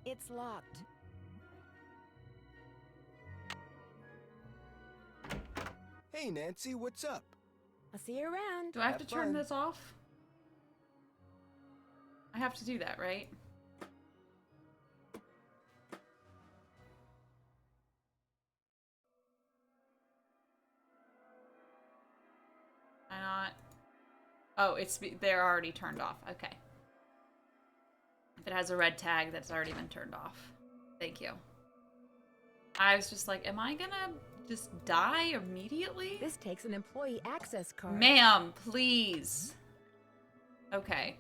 It's locked. Hey, Nancy, what's up? I'll see you around. Do I have to Have turn fun. this off? I have to do that, right? Why not? Oh, they're already turned off. Okay. If it has a red tag, that's already been turned off. Thank you. I was just like, am I gonna just die immediately? This takes an employee access card. Ma'am, please. Okay.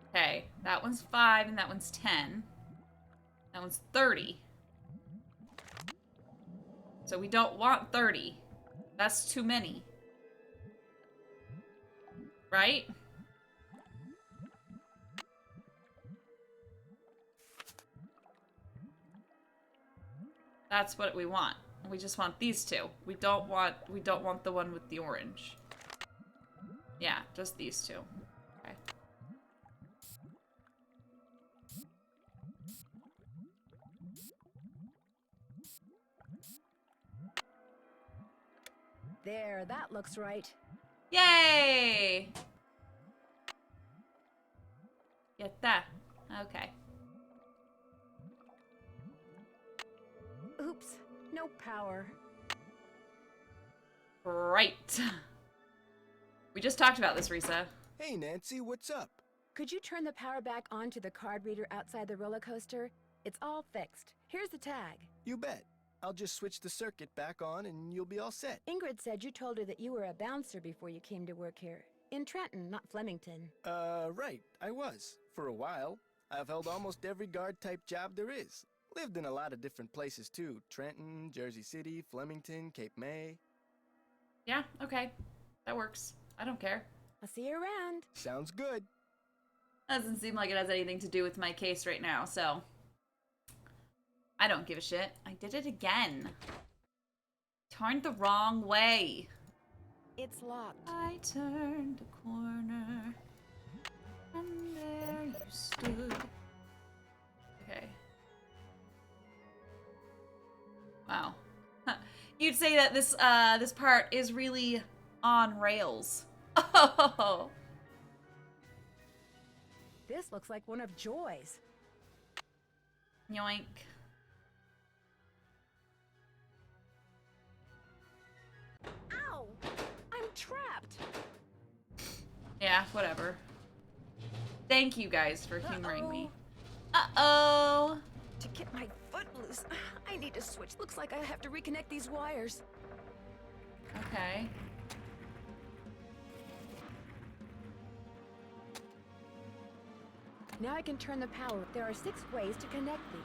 Okay, that one's 5 and that one's 10. That one's 30. So we don't want 30. That's too many. Right? That's what we want. We just want these two. We don't want the one with the orange. Yeah, just these two. Okay. There, that looks right. Yay! Get that. Okay. Oops, no power. Right. We just talked about this, Rissa. Hey, Nancy, what's up? Could you turn the power back on to the card reader outside the roller coaster? It's all fixed. Here's the tag. You bet. I'll just switch the circuit back on and you'll be all set. Ingrid said you told her that you were a bouncer before you came to work here. In Trenton, not Flemington. Right. I was. For a while. I've held almost every guard-type job there is. Lived in a lot of different places, too. Trenton, Jersey City, Flemington, Cape May. Yeah, okay. That works. I don't care. I'll see you around. Sounds good. Doesn't seem like it has anything to do with my case right now, so... I don't give a shit. I did it again. Turned the wrong way. It's locked. I turned a corner, and there you stood. Okay. Wow. You'd say that this part is really on rails. Oh. This looks like one of Joy's. Yoink. Ow! I'm trapped. Yeah, whatever. Thank you guys for humoring me. Uh-oh. To get my foot loose, I need to switch. Looks like I have to reconnect these wires. Okay. Now I can turn the power. There are 6 ways to connect these.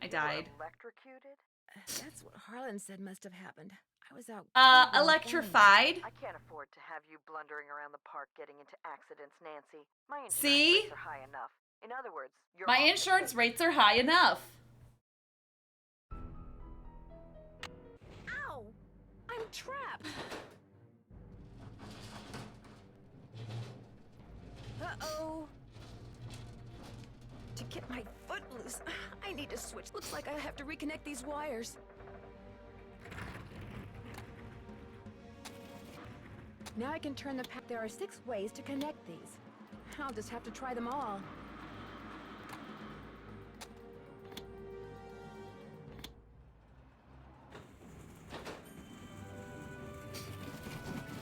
I died. You were electrocuted? That's what Harlan said must have happened. I was out. Electrified. I can't afford to have you blundering around the park getting into accidents, Nancy. My insurance See? rates are high enough. In other words, you're My off the insurance case. rates are high enough. Ow! I'm trapped. Uh-oh. To get my foot loose, I need to switch. Looks like I have to reconnect these wires. Now I can turn the pack. There are 6 ways to connect these. I'll just have to try them all.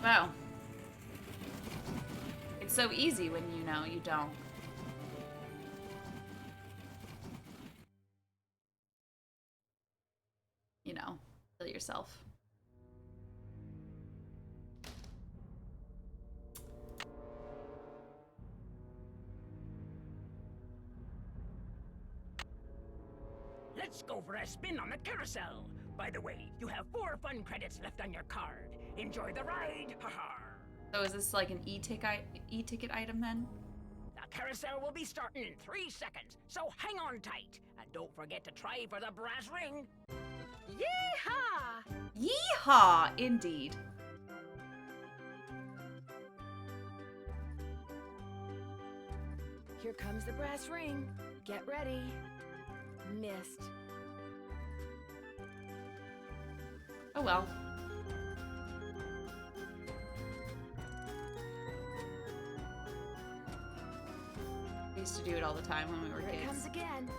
Wow. It's so easy when you know you don't. You know, kill yourself. Let's go for a spin on the carousel. By the way, you have 4 fun credits left on your card. Enjoy the ride, haha. So is this like an e-ticket item then? The carousel will be starting in 3 seconds, so hang on tight. And don't forget to try for the brass ring. Yeehaw! Yeehaw, indeed. Here comes the brass ring. Get ready. Missed. Oh well. We used to do it all the time when we were Here it comes kids. again.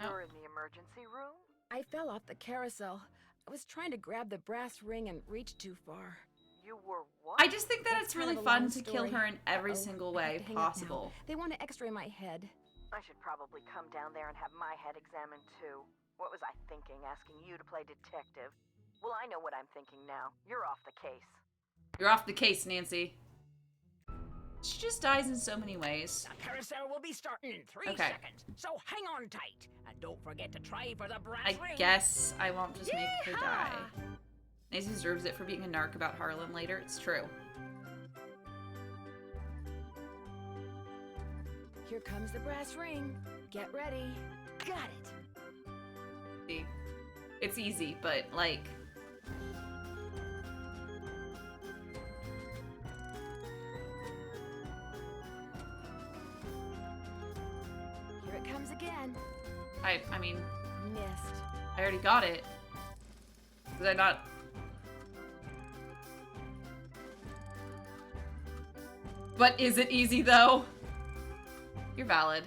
You're in the emergency room? I fell off the carousel. I was trying to grab the brass ring and reached too far. You were what? I just think that That's it's kind really of a fun long to kill story. her in every Uh-oh, single I have way to hang up now. possible. They want to x-ray my head. I should probably come down there and have my head examined too. What was I thinking, asking you to play detective? Well, I know what I'm thinking now. You're off the case. You're off the case, Nancy. She just dies in so many ways. The carousel will be starting in 3 Okay. seconds, so hang on tight. And don't forget to try for the brass I ring. guess I won't just make her die. Yeehaw! Nancy deserves it for being a narc about Harlan later. It's true. Here comes the brass ring. Get ready. Got it. See? It's easy, but like... Here it comes again. I mean, Missed. I already got it. Was I not... But is it easy, though? You're valid.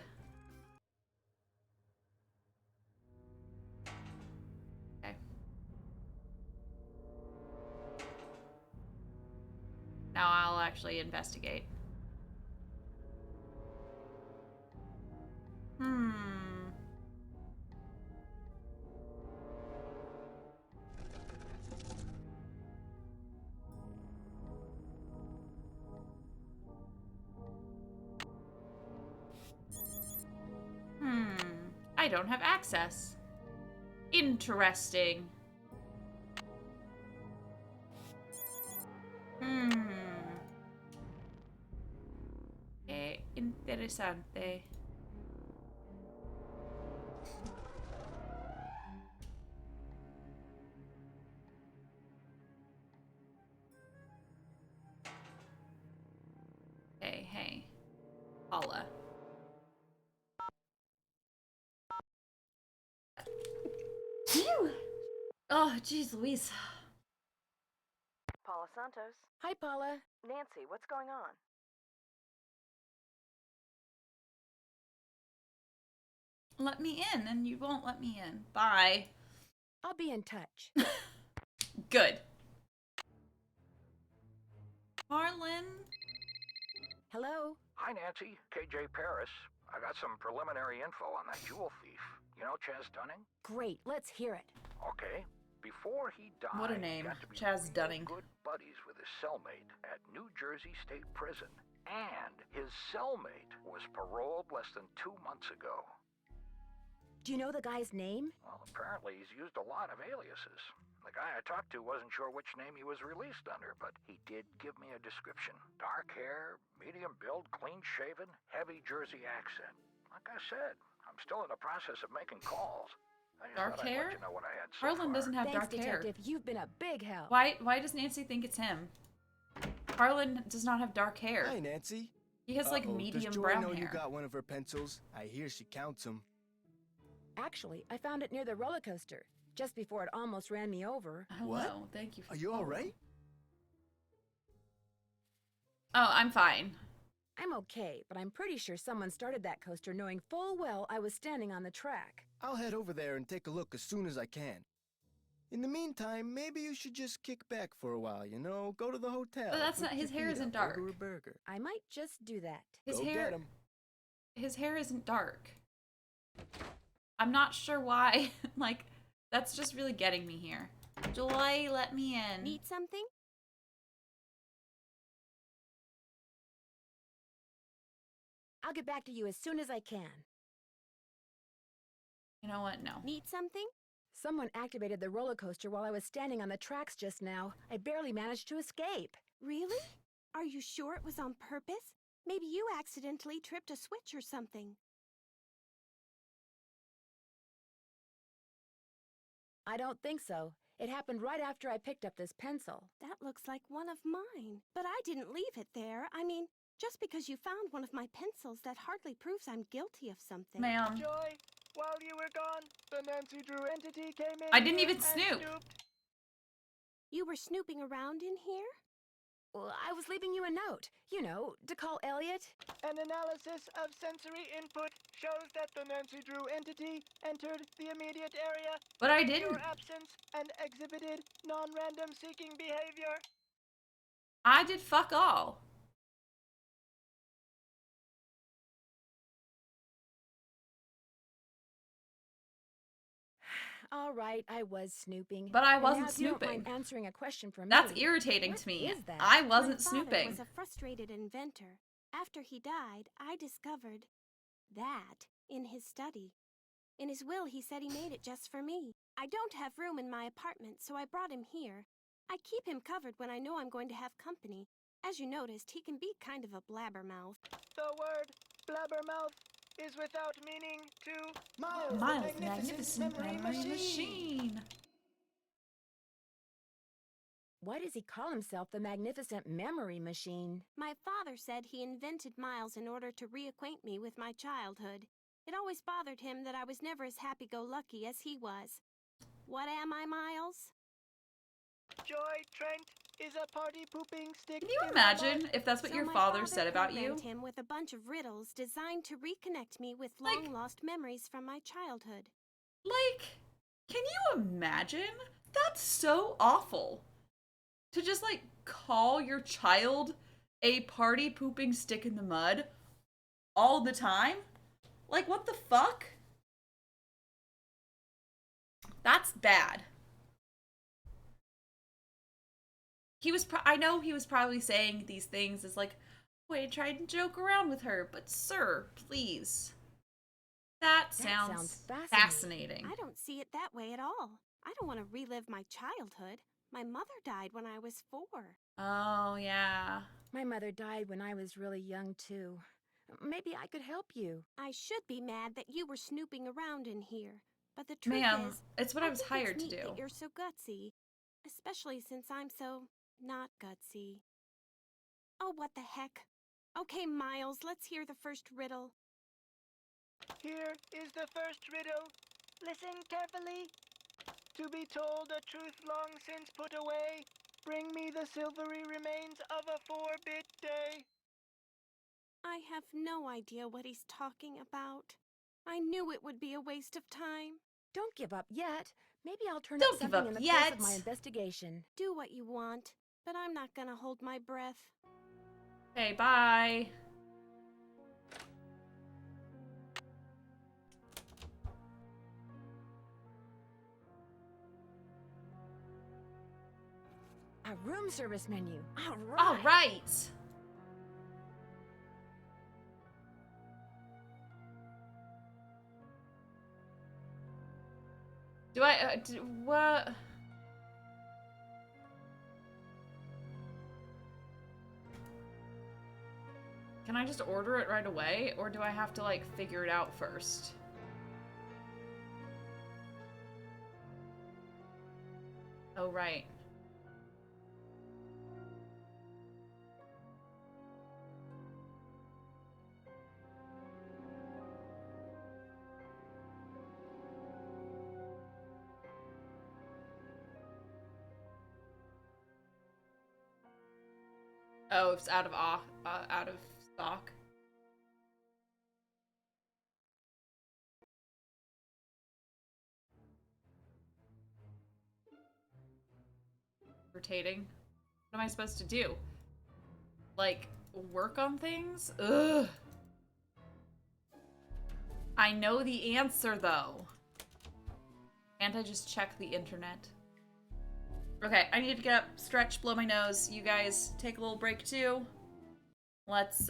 Okay. Now I'll actually investigate. I don't have access. Interesting. Interesante. Hey. Paula. Phew. Oh, jeez Louise. Paula Santos. Hi, Paula. Nancy, what's going on? Let me in, and you won't let me in. Bye. I'll be in touch. Good. Harlan? Hello? Hi, Nancy. KJ Paris. I got some preliminary info on that jewel thief. You know Chaz Dunning? Great, let's hear it. Okay. Before he died, What a he name. got to be Chaz real Dunning. good buddies with his cellmate at New Jersey State Prison. And his cellmate was paroled less than 2 months ago. Do you know the guy's name? Well, apparently he's used a lot of aliases. The guy I talked to wasn't sure which name he was released under, but he did give me a description. Dark hair, medium build, clean-shaven, heavy Jersey accent. Like I said, I'm still in the process of making calls. I just Dark thought I'd hair? let you know what I had so Harlan far. doesn't have Thanks, dark hair. Detective. You've been a big help. Why does Nancy think it's him? Harlan does not have dark hair. Hi, Nancy. He has like Uh-oh, medium does Joy brown know hair. you got one of her pencils? I hear she counts them. Actually, I found it near the roller coaster, just before it almost ran me over. Hello, What? thank you. Are you all right? Oh, I'm fine. I'm okay, but I'm pretty sure someone started that coaster knowing full well I was standing on the track. I'll head over there and take a look as soon as I can. In the meantime, maybe you should just kick back for a while, you know? Go to the hotel. But that's put not- his your hair feet isn't up over dark. a burger. I might just do that. His Go hair get 'em. His hair isn't dark. I'm not sure why. Like, that's just really getting me here. Joy, let me in. Need something? I'll get back to you as soon as I can. You know what? No. Need something? Someone activated the roller coaster while I was standing on the tracks just now. I barely managed to escape. Really? Are you sure it was on purpose? Maybe you accidentally tripped a switch or something. I don't think so. It happened right after I picked up this pencil. That looks like one of mine. But I didn't leave it there. I mean, just because you found one of my pencils, that hardly proves I'm guilty of something. Ma'am. Joy, while you were gone, the Nancy Drew entity came in. I didn't even and snoop. snooped. You were snooping around in here? Well, I was leaving you a note, you know, to call Elliot. An analysis of sensory input shows that the Nancy Drew entity entered the immediate area But I in didn't. your absence and exhibited non-random seeking behavior. I did fuck all. All right, I was snooping. But I And wasn't now if you don't snooping. mind answering a question from That's me. irritating What to me. is that? I wasn't My father snooping. was a frustrated inventor. After he died, I discovered that in his study. In his will, he said he made it just for me. I don't have room in my apartment, so I brought him here. I keep him covered when I know I'm going to have company. As you noticed, he can be kind of a blabbermouth. The word blabbermouth is without meaning to Miles, Miles, the magnificent memory machine. Why does he call himself the Magnificent Memory Machine? My father said he invented Miles in order to reacquaint me with my childhood. It always bothered him that I was never as happy-go-lucky as he was. What am I, Miles? Joy Trent is a party-pooping stick. Can you in imagine the mud. if that's what So your my father said about you? programmed him with a bunch of riddles designed to reconnect me with Like- long-lost memories from my childhood. Like, can you imagine? That's so awful. To just, like, call your child a party pooping stick in the mud all the time? Like, what the fuck? That's bad. I know he was probably saying these things as like, oh, I tried to joke around with her, but sir, please. That sounds fascinating. I don't see it that way at all. I don't want to relive my childhood. My mother died when I was 4. Oh, yeah. My mother died when I was really young, too. Maybe I could help you. I should be mad that you were snooping around in here. But the truth Ma'am, is, it's what I was think hired it's to neat do. that you're so gutsy. Especially since I'm so not gutsy. Oh, what the heck. Okay, Miles, let's hear the first riddle. Here is the first riddle. Listen carefully. To be told a truth long since put away, bring me the silvery remains of a 4-bit day. I have no idea what he's talking about. I knew it would be a waste of time. Don't give up yet. Maybe I'll turn Don't up give something up in the course yet. of my investigation. Do what you want, but I'm not gonna hold my breath. Okay, bye. A room service menu. All right. All right. Do I, what? Can I just order it right away, or do I have to, like, figure it out first? Oh, right. Oh, it's out of stock. Rotating. What am I supposed to do? Like, work on things? Ugh. I know the answer, though. Can't I just check the internet? Okay, I need to get up, stretch, blow my nose. You guys take a little break, too. Let's,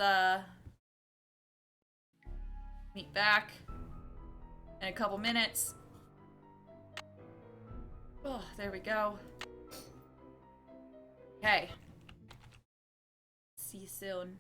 meet back in a couple minutes. Oh, there we go. Okay. See you soon.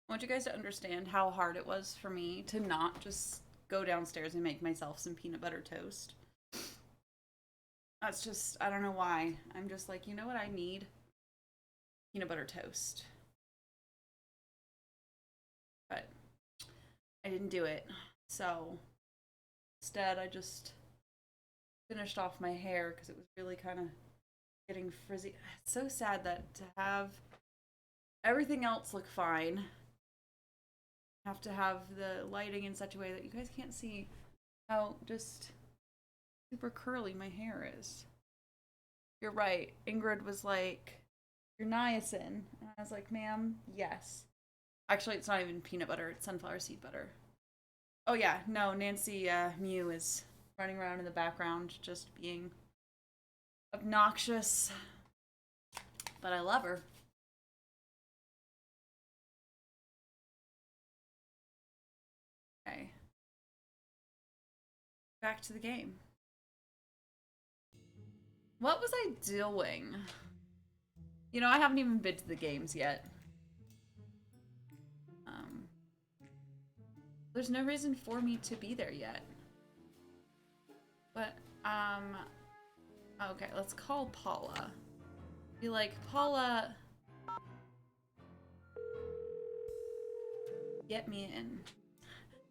I want you guys to understand how hard it was for me to not just go downstairs and make myself some peanut butter toast. That's just, I don't know why. I'm just like, you know what I need? Peanut butter toast. But I didn't do it. So instead, I just finished off my hair because it was really kind of getting frizzy. It's so sad that to have everything else look fine, have to have the lighting in such a way that you guys can't see how just super curly my hair is. You're right. Ingrid was like, "You're niacin." And I was like, "Ma'am, yes." Actually, it's not even peanut butter, it's sunflower seed butter. Oh yeah, no, Nancy Mew is running around in the background just being obnoxious. But I love her. Okay. Back to the game. What was I doing? You know, I haven't even been to the games yet. There's no reason for me to be there yet. But, okay, let's call Paula. Be like, Paula, get me in.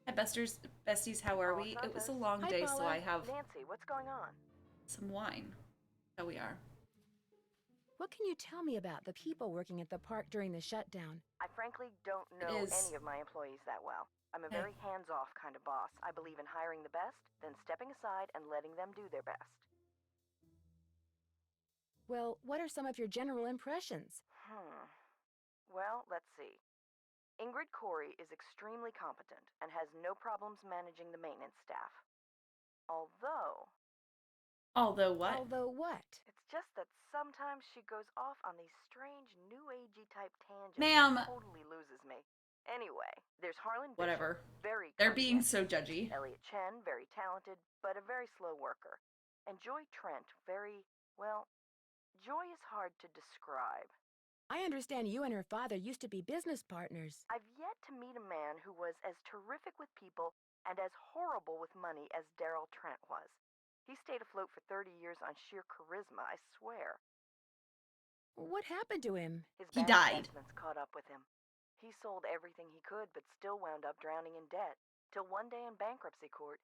Hi, besties, how are we? It was a long day, so I have Nancy, what's going on? some wine. So we are. What can you tell me about the people working at the park during the shutdown? I frankly don't know any of my employees that well. I'm a very hands-off kind of boss. I believe in hiring the best, then stepping aside and letting them do their best. Well, what are some of your general impressions? Well, let's see. Ingrid Corey is extremely competent and has no problems managing the maintenance staff. Although what? Although what? It's just that sometimes she goes off on these strange new agey type tangents Ma'am. that totally loses me. Anyway, there's Harlan Bishop, Whatever. very They're being conscientious. so judgy. Elliot Chen, very talented, but a very slow worker. And Joy Trent, Joy is hard to describe. I understand you and her father used to be business partners. I've yet to meet a man who was as terrific with people and as horrible with money as Daryl Trent was. He stayed afloat for 30 years on sheer charisma, I swear. What happened to him? He died. Investments caught up with him. He sold everything he could, but still wound up drowning in debt. Till one day in bankruptcy court,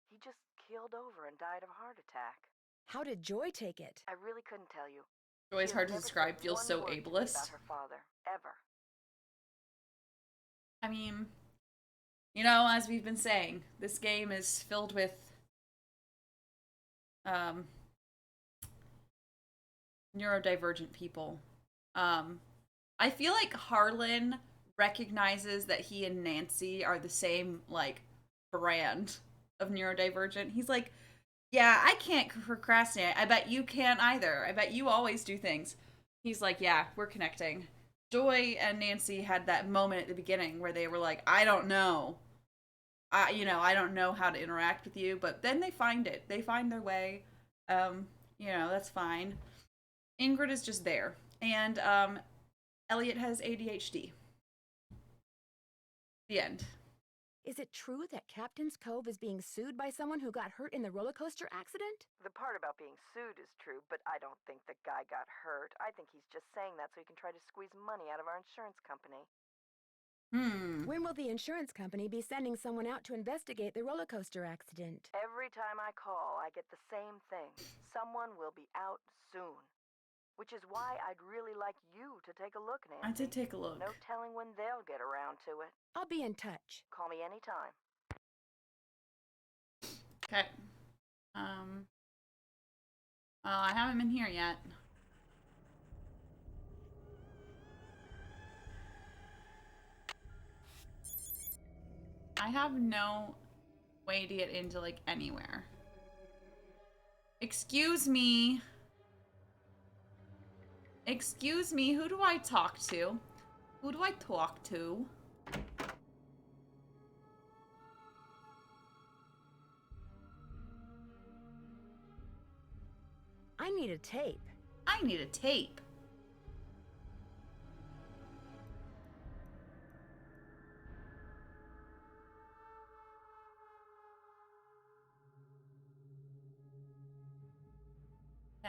he just keeled over and died of a heart attack. How did Joy take it? I really couldn't tell you. Joy's hard to describe, feels so ableist. About her father, ever. I mean, you know, as we've been saying, this game is filled with neurodivergent people. I feel like Harlan recognizes that he and Nancy are the same, like, brand of neurodivergent. He's like, yeah, I can't procrastinate. I bet you can't either. I bet you always do things. He's like, yeah, we're connecting. Joy and Nancy had that moment at the beginning where they were like, I don't know. I don't know how to interact with you, but then they find it. They find their way. That's fine. Ingrid is just there. And, Elliot has ADHD. The end. Is it true that Captain's Cove is being sued by someone who got hurt in the roller coaster accident? The part about being sued is true, but I don't think the guy got hurt. I think he's just saying that so he can try to squeeze money out of our insurance company. When will the insurance company be sending someone out to investigate the roller coaster accident? Every time I call, I get the same thing. Someone will be out soon. Which is why I'd really like you to take a look, Nancy. I did take a look. No telling when they'll get around to it. I'll be in touch. Call me anytime. Okay. I haven't been here yet. I have no way to get into, like, anywhere. Excuse me. Excuse me, who do I talk to? Who do I talk to? I need a tape. I need a tape.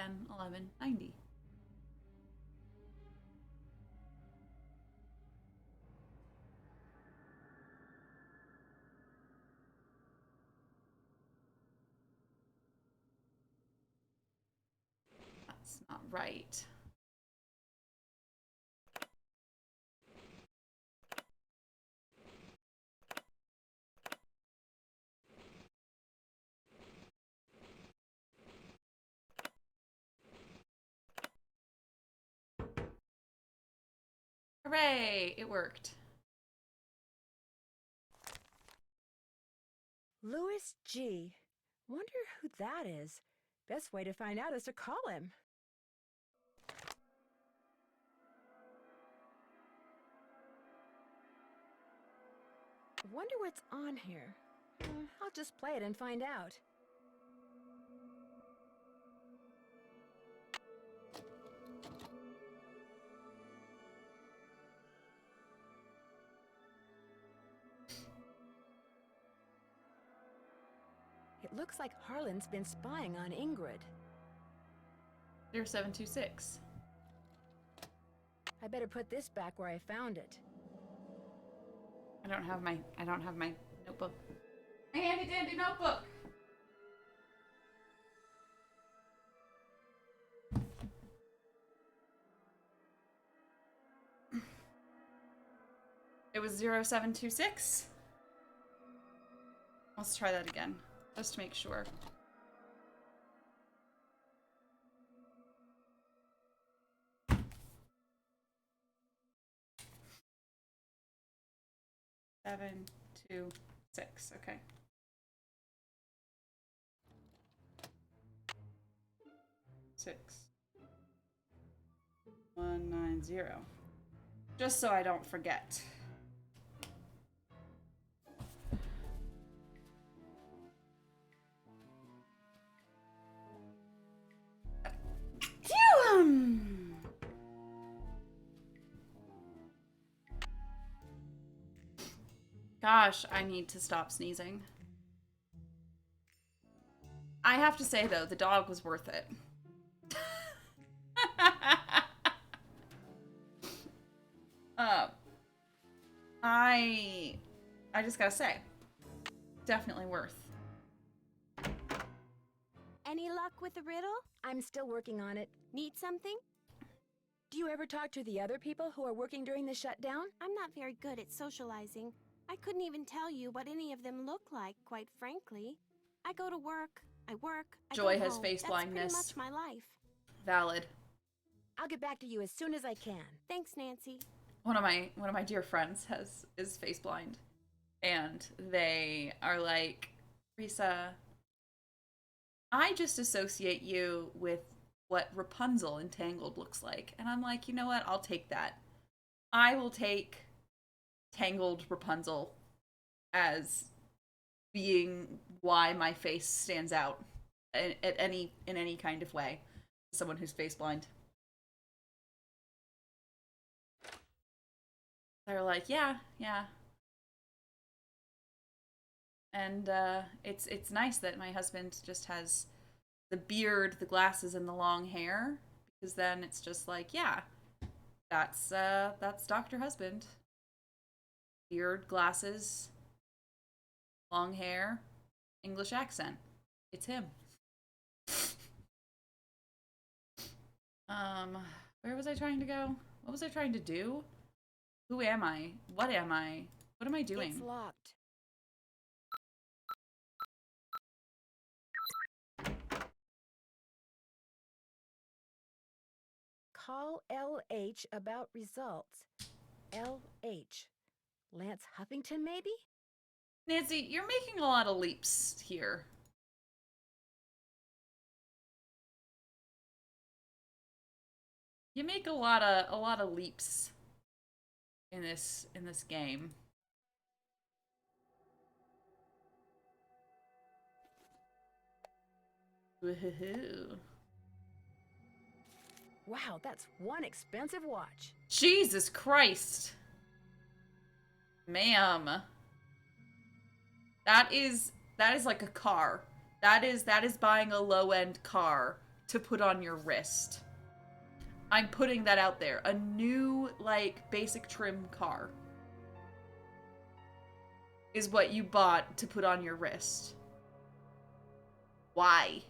10, 11, 90. That's not right. Hooray! It worked. Louis G. Wonder who that is. Best way to find out is to call him. Wonder what's on here. I'll just play it and find out. It looks like Harlan's been spying on Ingrid. 0726. I better put this back where I found it. I don't have my notebook. My handy dandy notebook. It was 0726. Let's try that again, just to make sure. Seven, 2, 6. Okay. Six. 190. Just so I don't forget. Phew! Gosh, I need to stop sneezing. I have to say, though, the dog was worth it. I just gotta say, definitely worth. Any luck with the riddle? I'm still working on it. Need something? Do you ever talk to the other people who are working during the shutdown? I'm not very good at socializing. I couldn't even tell you what any of them look like, quite frankly. I go to work, I work, I Joy go has home. face blindness. That's pretty much my life. Valid. I'll get back to you as soon as I can. Thanks, Nancy. One of my dear friends is face blind, and they are like, Rissa, I just associate you with what Rapunzel in Tangled looks like. And I'm like, you know what? I'll take that. I will take Tangled Rapunzel as being why my face stands out in any kind of way. Someone who's face blind. They're like, yeah. And it's nice that my husband just has the beard, the glasses, and the long hair, because then it's just like, yeah, that's Dr. Husband. Beard, glasses, long hair, English accent. It's him. Where was I trying to go? What was I trying to do? Who am I? What am I? What am I doing? It's locked. Call LH about results. LH. Lance Huffington, maybe? Nancy, you're making a lot of leaps here. You make a lot of leaps in this game. Woohoo. Wow, that's one expensive watch. Jesus Christ. Ma'am. That is like a car. That is buying a low-end car to put on your wrist. I'm putting that out there. A new, like, basic trim car is what you bought to put on your wrist. Why?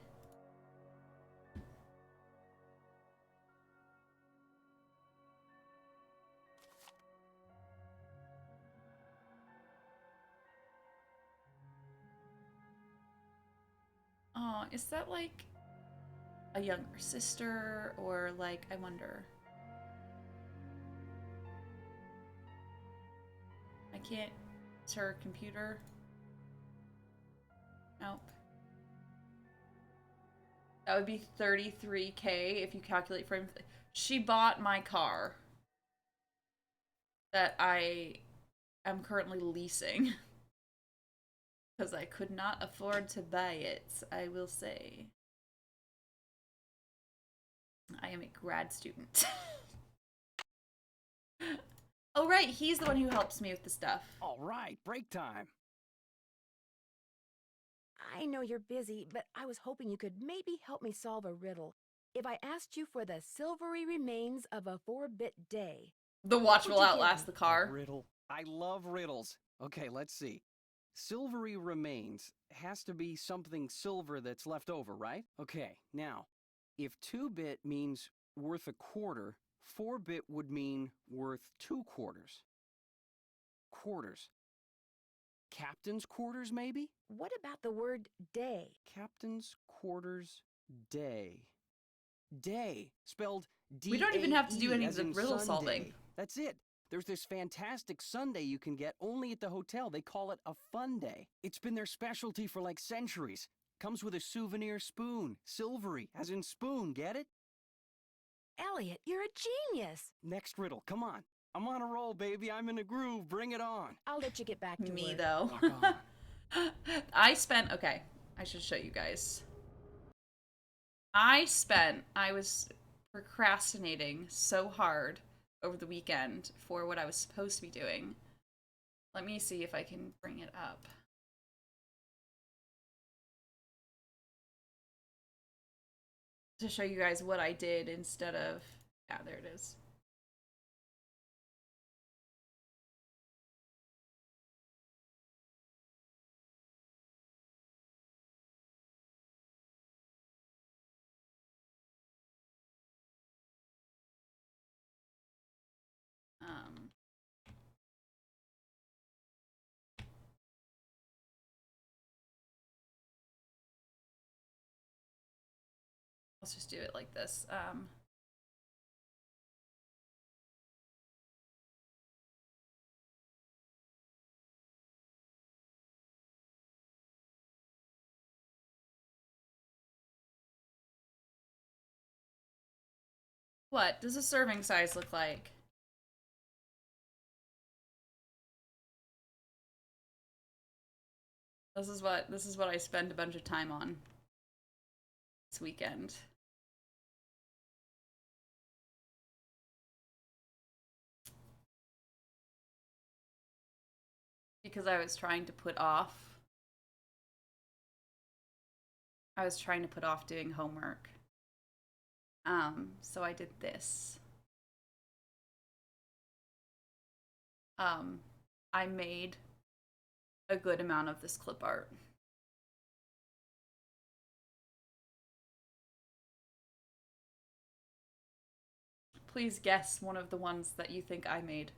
Oh, is that like a younger sister, or like, I wonder. I can't. It's her computer. Nope. That would be 33K if you calculate frame. She bought my car that I am currently leasing because I could not afford to buy it, I will say. I am a grad student. Oh, right, he's the one who helps me with the stuff. All right, break time. I know you're busy, but I was hoping you could maybe help me solve a riddle. If I asked you for the silvery remains of a 4-bit day, The watch would will you give outlast me? the car. Riddle. I love riddles. Okay, let's see. Silvery remains has to be something silver that's left over, right? Okay, now, if 2-bit means worth a quarter, 4-bit would mean worth 2 quarters. Quarters. Captain's quarters, maybe? What about the word day? Captain's quarters day. Day, spelled D-A-E, We don't even have to do any of as the in riddle Sunday. solving. That's it. There's this fantastic sundae you can get only at the hotel. They call it a fun day. It's been their specialty for like centuries. Comes with a souvenir spoon. Silvery, as in spoon, get it? Elliot, you're a genius. Next riddle, come on. I'm on a roll, baby. I'm in a groove. Bring it on. I'll let you get back to Me, work. though. Rock on. Okay, I should show you guys. I was procrastinating so hard over the weekend for what I was supposed to be doing. Let me see if I can bring it up. To show you guys what I did instead of... Yeah, there it is. Um, let's just do it like this. What does a serving size look like? This is what I spend a bunch of time on this weekend. Because I was trying to put off doing homework. So I did this. I made a good amount of this clip art. Please guess one of the ones that you think I made.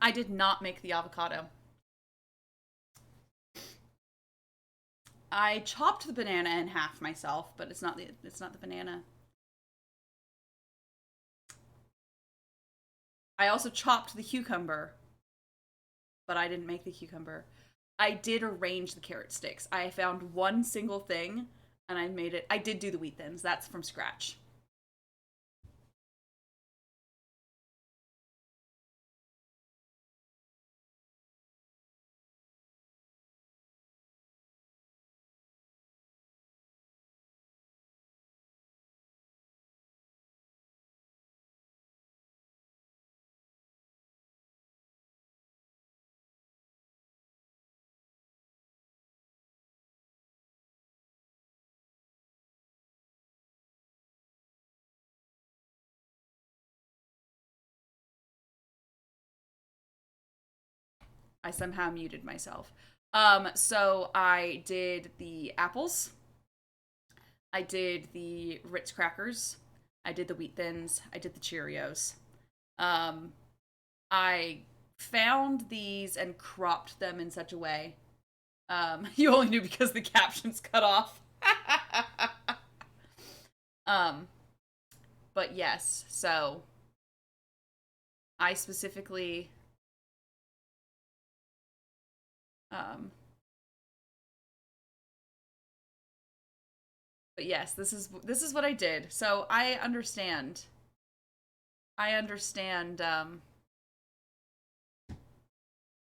I did not make the avocado. I chopped the banana in half myself, but it's not the banana. I also chopped the cucumber, but I didn't make the cucumber. I did arrange the carrot sticks. I found one single thing and I made it. I did do the wheat thins. That's from scratch. I somehow muted myself. So I did the apples. I did the Ritz crackers. I did the Wheat Thins. I did the Cheerios. I found these and cropped them in such a way. You only knew because the captions cut off. But yes, so I specifically but yes, this is what I did. So I understand.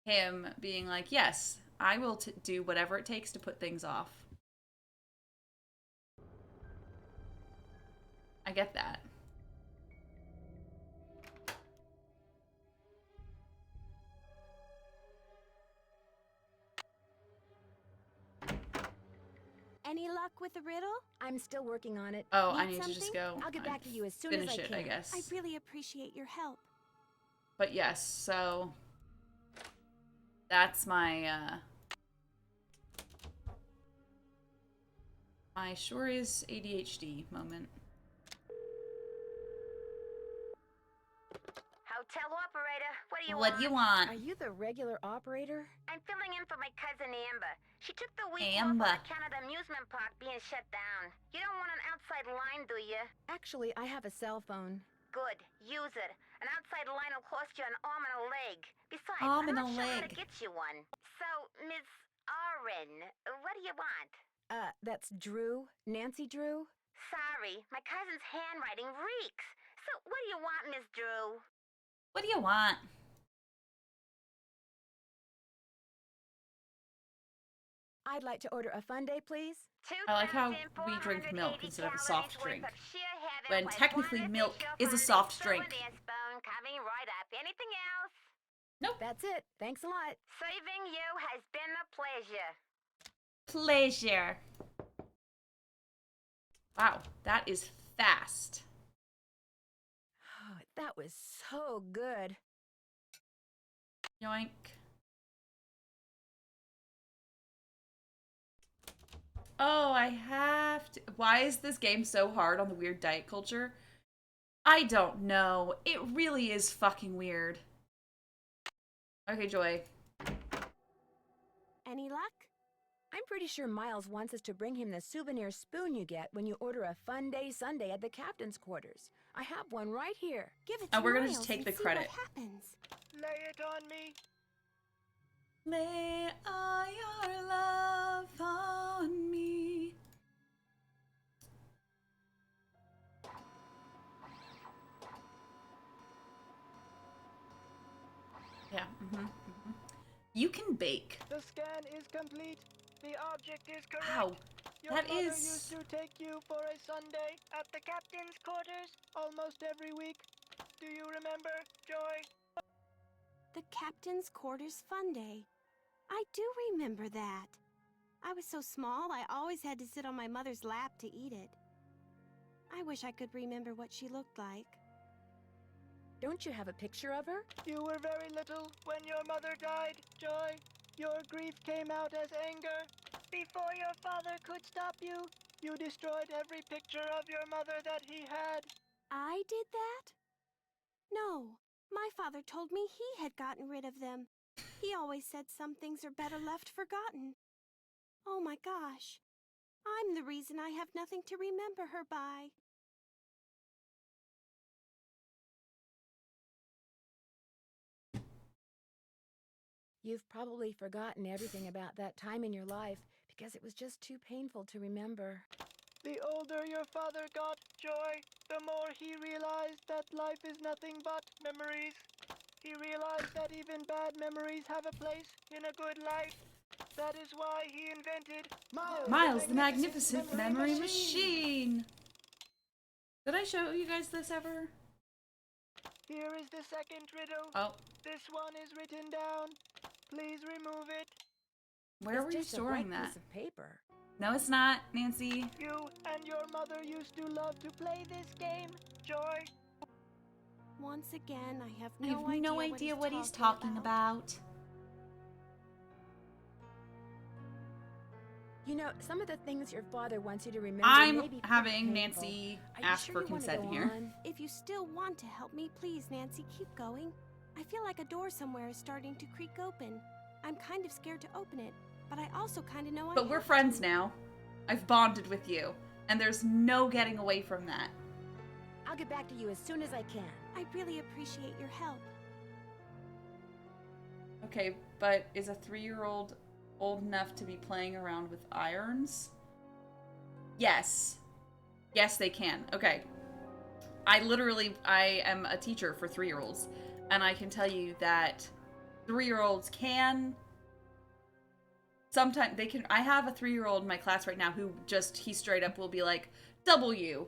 Him being like, "Yes, I will do whatever it takes to put things off." I get that. Any luck with the riddle? I'm still working on it. Oh, Need I need to just something? go. I'll get back to you as soon as I finish it, can. I guess. I really appreciate your help. But yes, so that's my my sure is ADHD moment. Hotel operator, what do you What want? do you want? Are you the regular operator? I'm filling in for my cousin Amber. She took the week Amber. off on account of the amusement park being shut down. You don't want an outside line, do you? Actually, I have a cell phone. Good, use it. An outside line will cost you an arm and a leg. Besides, Arm I'm and not a sure how leg. to get you one. So, Miss Oren, what do you want? That's Drew. Nancy Drew? Sorry, my cousin's handwriting reeks. So, what do you want, Miss Drew? What do you want? I'd like to order a Funday, please. I like how we drink milk instead of a soft drink. When technically milk is a soft drink. Coming right up. Anything else? Nope. That's it. Thanks a lot. Serving you has been a pleasure. Pleasure. Wow, that is fast. Oh, that was so good. Yoink. Oh, I have to. Why is this game so hard on the weird diet culture? I don't know. It really is fucking weird. Okay, Joy. Any luck? I'm pretty sure Miles wants us to bring him the souvenir spoon you get when you order a Funday Sunday at the captain's quarters. I have one right here. Give it And to we're gonna Miles just take and the see credit. what happens. Lay it on me. Lay all your love on me. Yeah. You can bake. The scan is complete. The object is correct. Wow. Your That mother is... used to take you for a Sunday at the captain's quarters almost every week. Do you remember, Joy? The captain's quarters fun day. I do remember that. I was so small, I always had to sit on my mother's lap to eat it. I wish I could remember what she looked like. Don't you have a picture of her? You were very little when your mother died, Joy. Your grief came out as anger. Before your father could stop you, you destroyed every picture of your mother that he had. I did that? No, my father told me he had gotten rid of them. He always said some things are better left forgotten. Oh my gosh, I'm the reason I have nothing to remember her by. You've probably forgotten everything about that time in your life because it was just too painful to remember. The older your father got, Joy, the more he realized that life is nothing but memories. He realized that even bad memories have a place in a good life. That is why he invented Miles, the Magnificent Memory Machine. Did I show you guys this ever? Here is the second riddle. Oh. This one is written down. Please remove it. Where were you It's just a storing blank that? piece of paper. No, it's not, Nancy. You and your mother used to love to play this game, Joy. Once again, I have I no have no idea what he's talking about. You know, some of the things your father wants you to remember I'm may be pretty having painful. Nancy Are you ask sure for you wanna consent go here. on? If you still want to help me, please, Nancy, keep going. I feel like a door somewhere is starting to creak open. I'm kind of scared to open it, but I also kind of know I But we're have friends to. now. I've bonded with you, and there's no getting away from that. I'll get back to you as soon as I can. I really appreciate your help. Okay, but is a 3-year-old old enough to be playing around with irons? Yes. Yes, they can. Okay. I am a teacher for 3-year-olds, and I can tell you that 3-year-olds can... Sometimes they can... I have a 3-year-old in my class right now who he straight up will be like, W,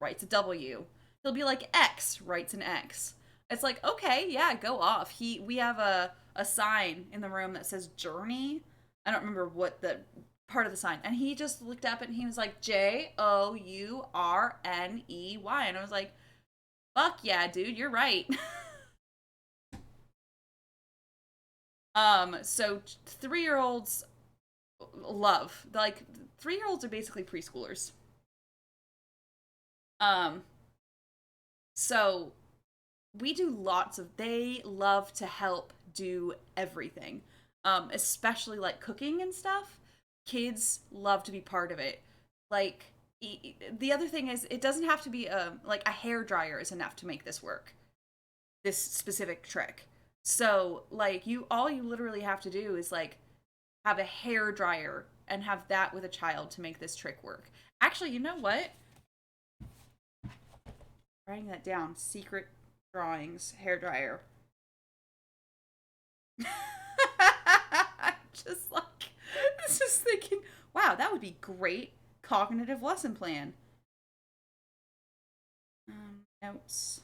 writes a W. He'll be like, X, writes an X. It's like, okay, yeah, go off. We have a sign in the room that says journey. I don't remember what the part of the sign. And he just looked up and he was like, Journey. And I was like, fuck yeah, dude, you're right. So 3-year-olds love, like, 3-year-olds are basically preschoolers. So they love to help do everything. Especially like cooking and stuff. Kids love to be part of it. Like, the other thing is, it doesn't have to be like a hair dryer is enough to make this work. This specific trick. So, like, all you literally have to do is, like, have a hair dryer and have that with a child to make this trick work. Actually, you know what? Writing that down. Secret drawings, hair dryer. Just thinking, wow, that would be great cognitive lesson plan. Notes.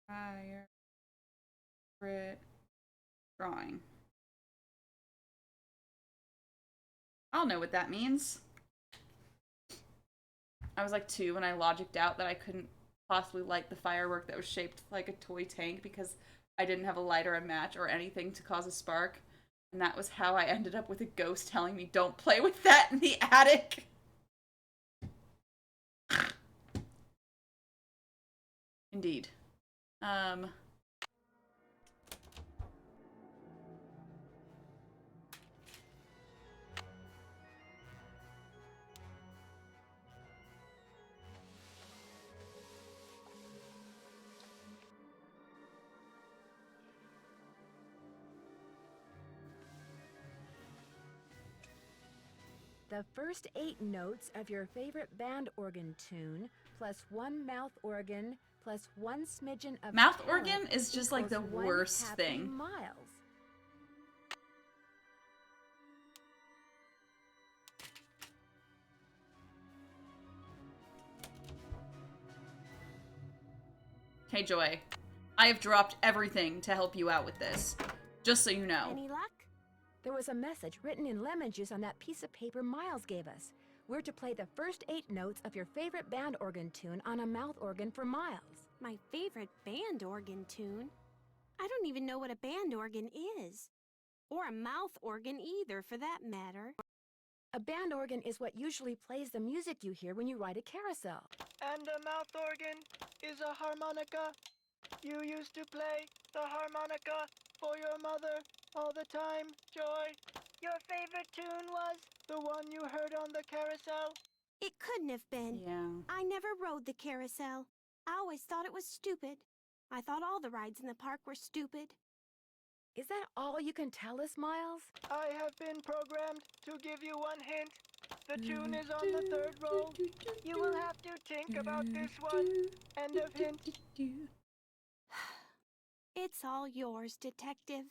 Fire. Drawing. I'll know what that means. I was like 2 when I logicked out that I couldn't possibly light the firework that was shaped like a toy tank because I didn't have a lighter, a match, or anything to cause a spark. And that was how I ended up with a ghost telling me, don't play with that in the attic. Indeed. The first 8 notes of your favorite band organ tune, plus 1 mouth organ, plus 1 smidgen of Mouth talent organ is just like the equals 1 worst happy thing. Miles. Hey, Joy. I have dropped everything to help you out with this. Just so you know. Any luck? There was a message written in lemon juice on that piece of paper Miles gave us. We're to play the first 8 notes of your favorite band organ tune on a mouth organ for Miles. My favorite band organ tune? I don't even know what a band organ is. Or a mouth organ either, for that matter. A band organ is what usually plays the music you hear when you ride a carousel. And a mouth organ is a harmonica. You used to play the harmonica for your mother all the time, Joy. Your favorite tune was the one you heard on the carousel? It couldn't have been. Yeah. I never rode the carousel. I always thought it was stupid. I thought all the rides in the park were stupid. Is that all you can tell us, Miles? I have been programmed to give you one hint. The tune is on the 3rd row. You will have to think about this one. End of hint. It's all yours, Detective.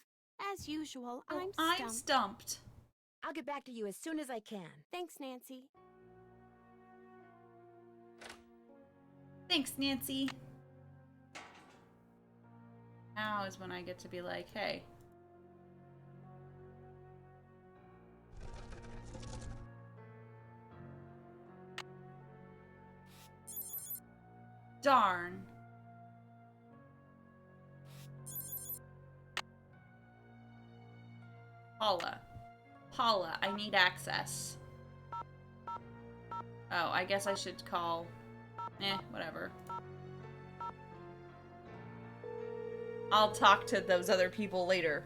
As usual, Oh, I'm I'm stumped. I'll get back to you as soon as I can. Thanks, Nancy. Thanks, Nancy. Now is when I get to be like, hey. Darn. Paula. Paula, I need access. Oh, I guess I should call... whatever. I'll talk to those other people later.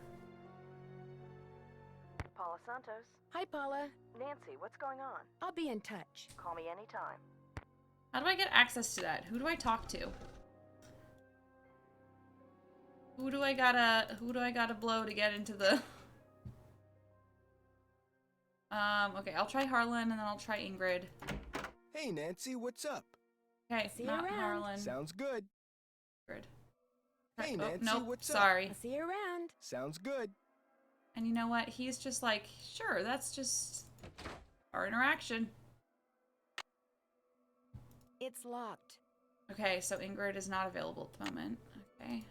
Paula Santos. Hi, Paula. Nancy, what's going on? I'll be in touch. Call me anytime. How do I get access to that? Who do I talk to? Who do I gotta blow to get into the... Okay, I'll try Harlan and then I'll try Ingrid. Hey, Nancy, what's up? Okay, See you not around. Harlan. Sounds good. Ingrid. Hey, Oh, Nancy, nope, what's up? sorry. I'll see you around. Sounds good. And you know what? He's just like, sure, that's just our interaction. It's locked. Okay, so Ingrid is not available at the moment. Okay.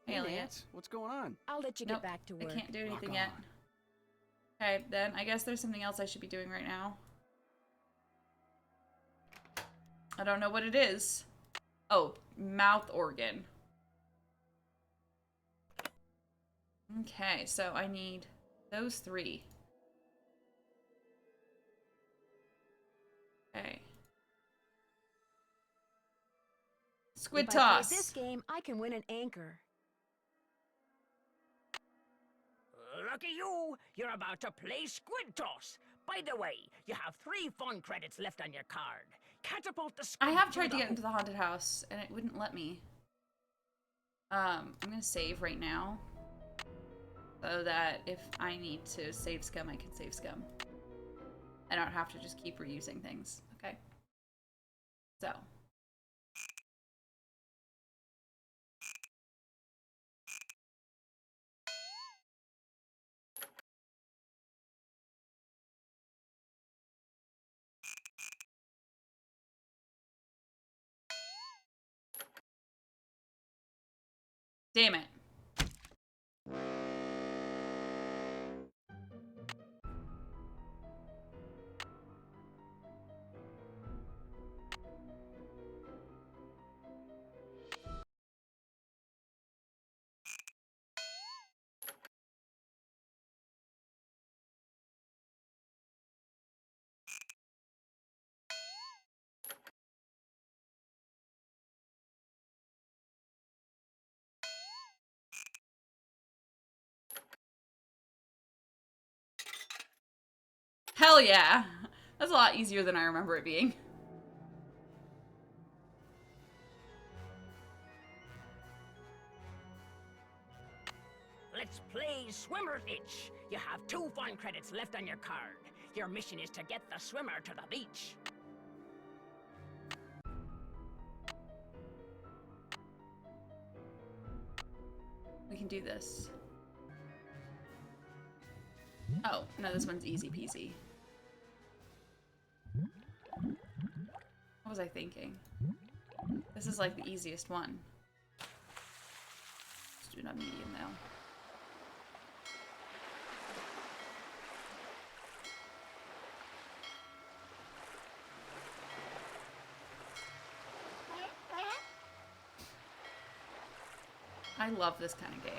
Hey, Elliot. Nance, what's going on? I'll let you Nope, get back to work. I can't do anything Rock yet. on. Okay, then I guess there's something else I should be doing right now. I don't know what it is. Oh, mouth organ. Okay, so I need those 3. Okay. Squid if toss. I play this game, I can win an anchor. Lucky you! You're about to play Squid Toss. By the way, you have 3 fun credits left on your card. Catapult the squid I have through tried to the get into the haunted house and it wouldn't let me. I'm gonna save right now. So that if I need to save scum, I can save scum. I don't have to just keep reusing things. Okay. So. Damn it. Hell yeah. That's a lot easier than I remember it being. Let's play Swimmer's Itch. You have 2 fun credits left on your card. Your mission is to get the swimmer to the beach. We can do this. Oh, no, this one's easy peasy. What was I thinking? This is like the easiest one. Let's do it on medium though. I love this kind of game.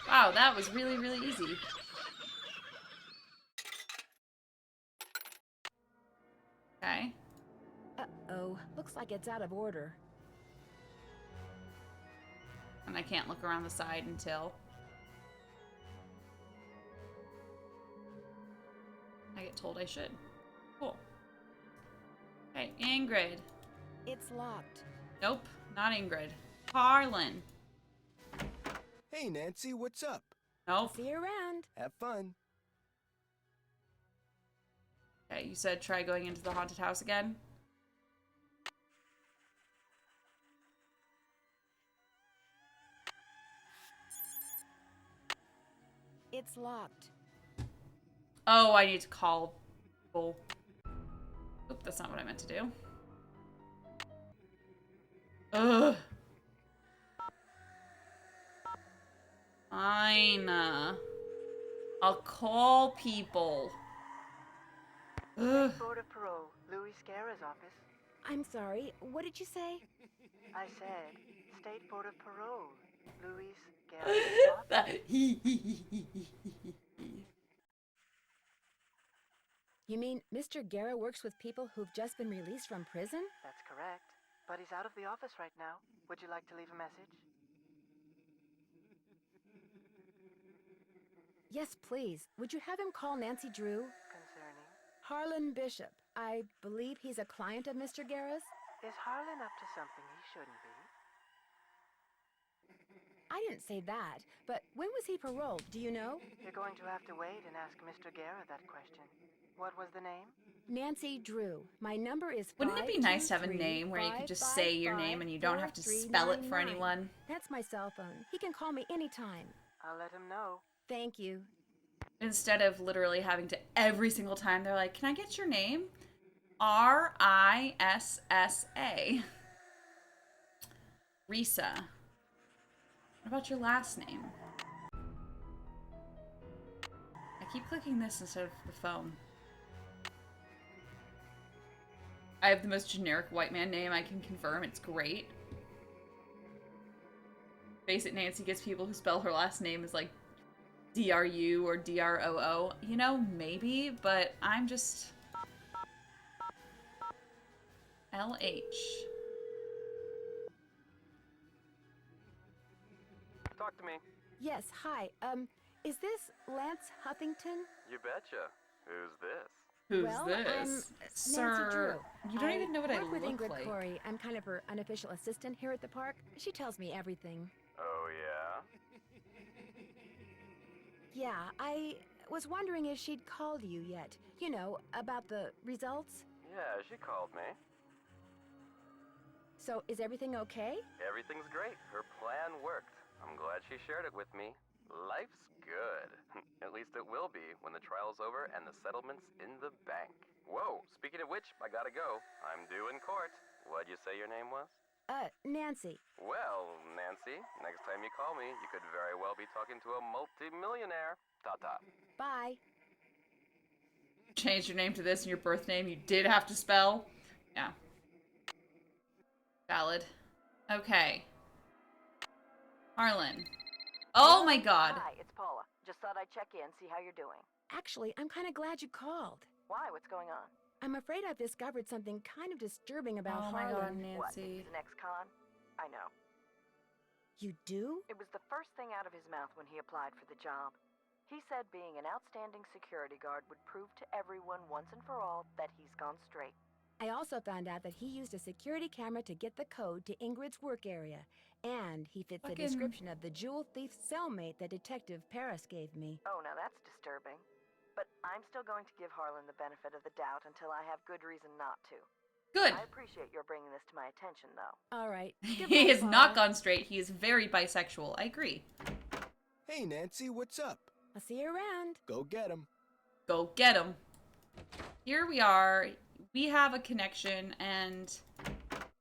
Wow, that was really, really easy. Okay. Uh-oh. Looks like it's out of order. And I can't look around the side until I get told I should. Cool. Okay, Ingrid. It's locked. Nope, not Ingrid. Harlan. Hey, Nancy, what's up? Nope. See you around. Have fun. Okay, you said try going into the haunted house again? It's locked. Oh, I need to call people. Oop, that's not what I meant to do. Ugh. Fine. I'll call people. Ugh. State Board of Parole, Louis Scarra's office. I'm sorry, what did you say? I said, State Board of Parole, Louis Scarra's office. You mean Mr. Guerra works with people who've just been released from prison? That's correct. But he's out of the office right now. Would you like to leave a message? Yes, please. Would you have him call Nancy Drew? Concerning? Harlan Bishop. I believe he's a client of Mr. Guerra's. Is Harlan up to something he shouldn't be? I didn't say that, but when was he paroled? Do you know? You're going to have to wait and ask Mr. Guerra that question. What was the name? Nancy Drew. My number is Wouldn't it be nice to have a name where you could just say your name and you don't have to spell it for anyone? That's my cell phone. He can call me anytime. I'll let him know. Thank you. Instead of literally having to every single time, they're like, can I get your name? Rissa. Rissa. What about your last name? I keep clicking this instead of the phone. I have the most generic white man name I can confirm. It's great. Face it, Nancy gets people who spell her last name as like DRU or DROO. You know, maybe, but I'm just... LH. Talk to me. Yes, hi. Is this Lance Huffington? You betcha. Who's this? Who's well, this? I'm Nancy Sir, Drew. you don't even know what I work with look Ingrid like. Corey. I'm kind of her unofficial assistant here at the park. She tells me everything. Oh, yeah? Yeah, I was wondering if she'd called you yet. You know, about the results. Yeah, she called me. So, is everything okay? Everything's great. Her plan worked. I'm glad she shared it with me. Life's good. At least it will be when the trial's over and the settlement's in the bank. Whoa, speaking of which, I gotta go. I'm due in court. What'd you say your name was? Nancy. Well, Nancy, next time you call me, you could very well be talking to a multi-millionaire. Ta-ta. Bye. Changed your name to this and your birth name you did have to spell? Yeah. Valid. Okay. Harlan. Oh my god. Hi, it's Paula. Just thought I'd check in, see how you're doing. Actually, I'm kind of glad you called. Why? What's going on? I'm afraid I've discovered something kind of disturbing about Oh my god, Harlan. What, Nancy. he's an ex-con? I know. You do? It was the first thing out of his mouth when he applied for the job. He said being an outstanding security guard would prove to everyone once and for all that he's gone straight. I also found out that he used a security camera to get the code to Ingrid's work area. And he fits the Fucking- description of the jewel thief's cellmate that Detective Paris gave me. Oh, now that's disturbing. But I'm still going to give Harlan the benefit of the doubt until I have good reason not to. Good. I appreciate your bringing this to my attention, though. All right. He has not gone straight. He is very bisexual. I agree. Hey, Nancy, what's up? I'll see you around. Go get him. Go get him. Here we are. We have a connection, and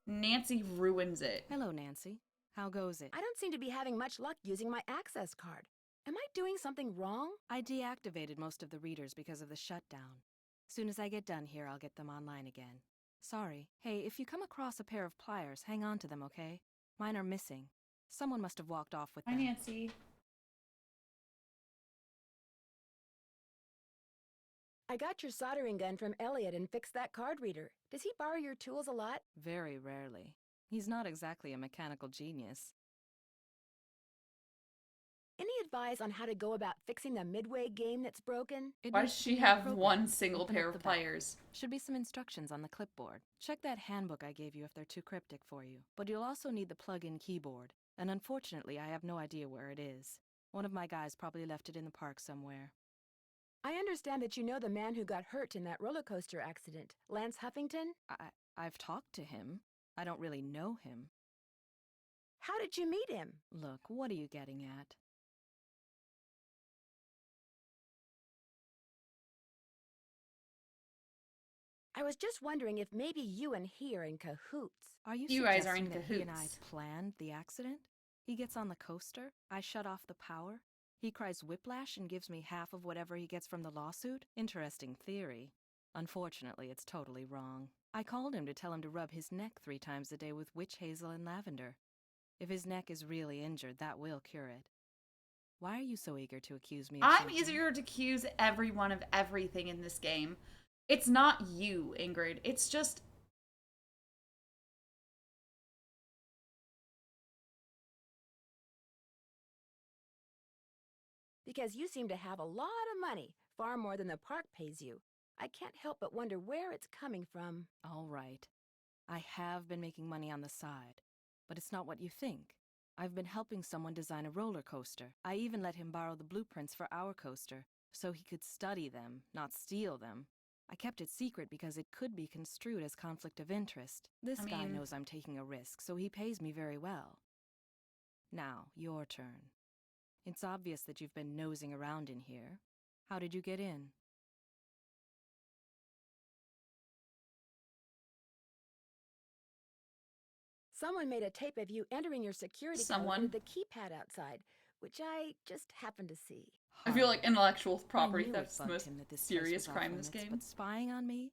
Nancy ruins it. Hello, Nancy. How goes it? I don't seem to be having much luck using my access card. Am I doing something wrong? I deactivated most of the readers because of the shutdown. Soon as I get done here, I'll get them online again. Sorry. Hey, if you come across a pair of pliers, hang on to them, okay? Mine are missing. Someone must have walked off with Hi, them. Nancy. I got your soldering gun from Elliot and fixed that card reader. Does he borrow your tools a lot? Very rarely. He's not exactly a mechanical genius. Any advice on how to go about fixing the midway game that's broken? Why does she have one single Open pair up of the back. pliers? Should be some instructions on the clipboard. Check that handbook I gave you if they're too cryptic for you. But you'll also need the plug-in keyboard. And unfortunately, I have no idea where it is. One of my guys probably left it in the park somewhere. I understand that you know the man who got hurt in that roller coaster accident, Lance Huffington? I've talked to him. I don't really know him. How did you meet him? Look, what are you getting at? I was just wondering if maybe you and he are in cahoots. Are you You guys are in suggesting that he and I cahoots. planned the accident? He gets on the coaster, I shut off the power, he cries whiplash and gives me half of whatever he gets from the lawsuit? Interesting theory. Unfortunately, it's totally wrong. I called him to tell him to rub his neck 3 times a day with witch hazel and lavender. If his neck is really injured, that will cure it. Why are you so eager to accuse me of I'm something? easier to accuse everyone of everything in this game. It's not you, Ingrid. It's just... Because you seem to have a lot of money, far more than the park pays you. I can't help but wonder where it's coming from. All right. I have been making money on the side, but it's not what you think. I've been helping someone design a roller coaster. I even let him borrow the blueprints for our coaster, so he could study them, not steal them. I kept it secret because it could be construed as conflict of interest. This guy knows I'm taking a risk, so he pays me very well. Now, your turn. It's obvious that you've been nosing around in here. How did you get in? Someone made a tape of you entering your security code into the keypad outside, which I just happened to see. I feel like intellectual property I knew thefts it the bugged most him that this place serious was off crime in this limits, game. But spying on me?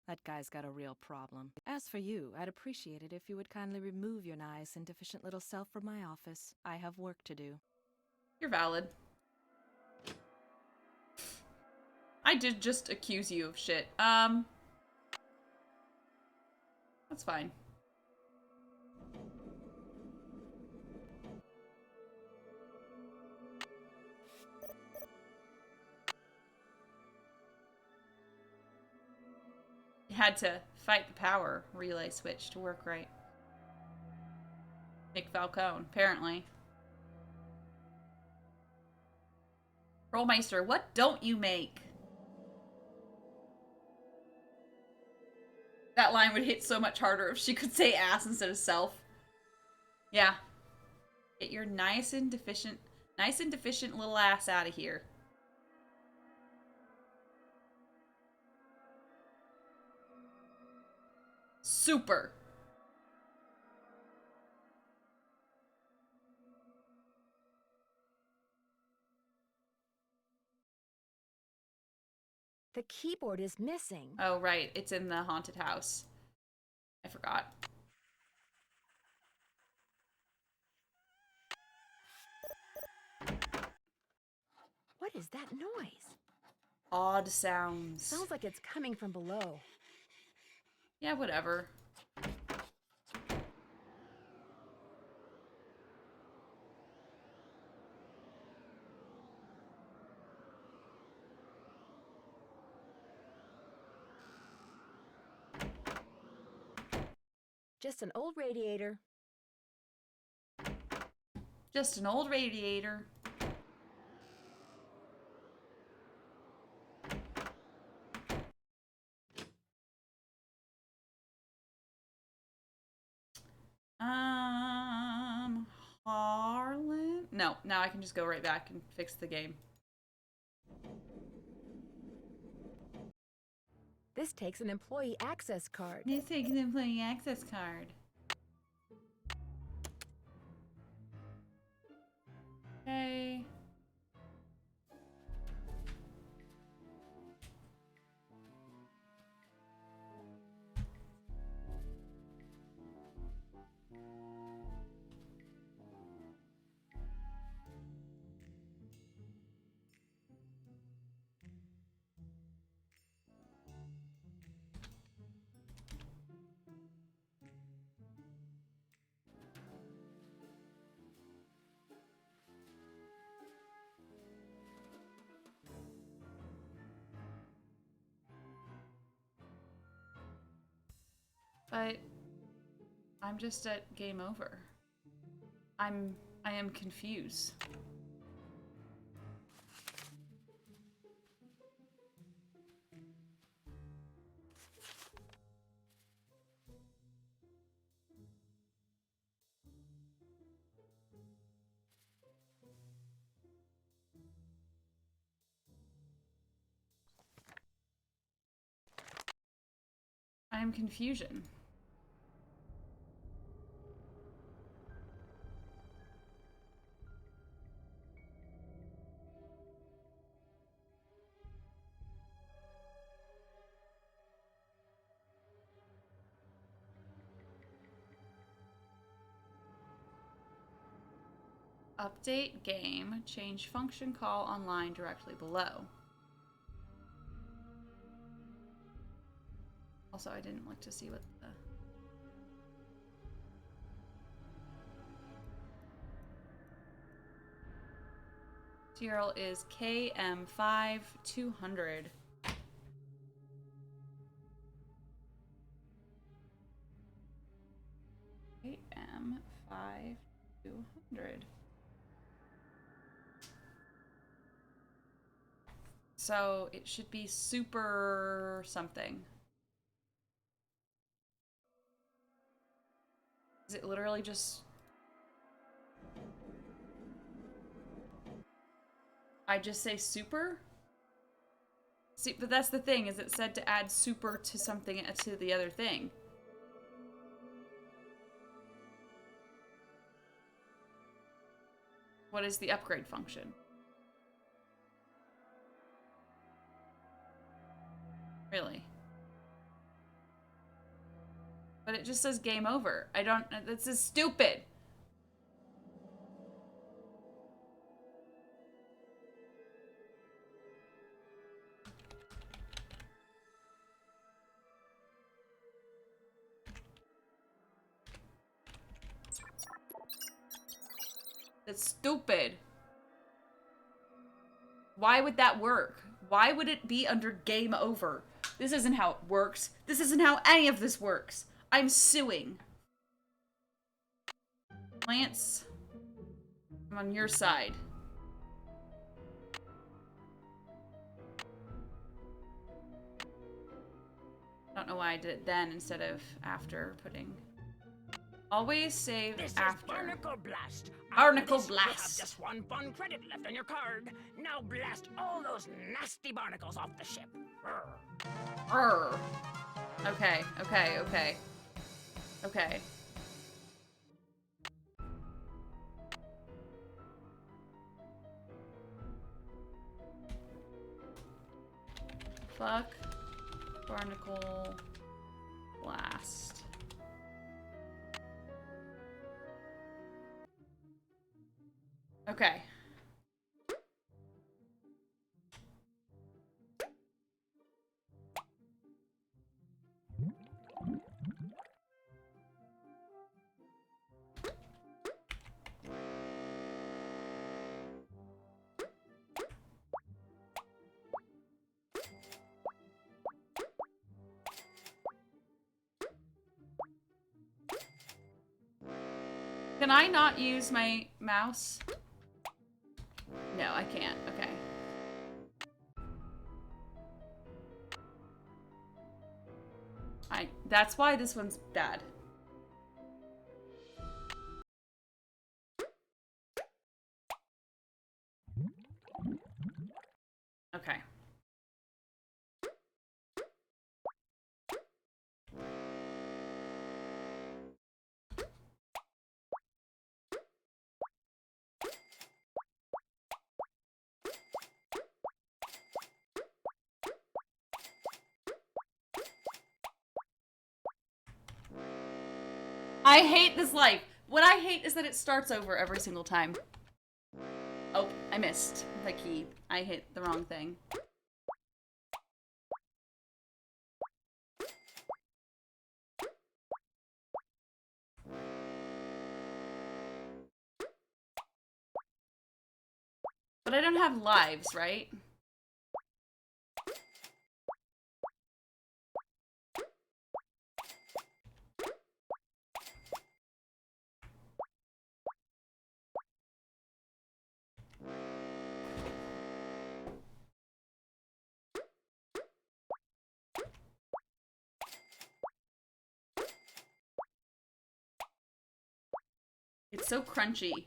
That guy's got a real problem. As for you, I'd appreciate it if you would kindly remove your nice and deficient little self from my office. I have work to do. You're valid. I did just accuse you of shit. That's fine. You had to fight the power relay switch to work right. Nick Falcone, apparently. Rollmeister, what don't you make? That line would hit so much harder if she could say ass instead of self. Yeah. Get your nice and deficient little ass out of here. Super. The keyboard is missing. Oh, right. It's in the haunted house. I forgot. What is that noise? Odd sounds. Sounds like it's coming from below. Yeah, whatever. Just an old radiator. Just an old radiator. Harlan? No, now I can just go right back and fix the game. This takes an employee access card. This takes an employee access card. Okay. But I'm just at game over. I am confused. I'm confusion. Update game, change function call online directly below. Also, I didn't look to see what the... serial is KM5200. KM5200. So it should be super something. Is it literally just... I just say super? See, but that's the thing, is it said to add super to something, to the other thing. What is the upgrade function? Really? But it just says game over. I don't... This is stupid! It's stupid. Why would that work? Why would it be under game over? This isn't how it works. This isn't how any of this works. I'm suing. Lance, I'm on your side. I don't know why I did it then instead of after putting. Always save This after. Is Barnacle Blast. Barnacle After this, Blast. You have just 1 fun credit left on your card. Now blast all those nasty barnacles off the ship. Arr. Okay, okay, okay. Okay. Fuck. Barnacle Blast. Okay. Can I not use my mouse? No, I can't. Okay. That's why this one's bad. Okay. I hate this life. What I hate is that it starts over every single time. Oh, I missed the key. I hit the wrong thing. But I don't have lives, right? It's so crunchy.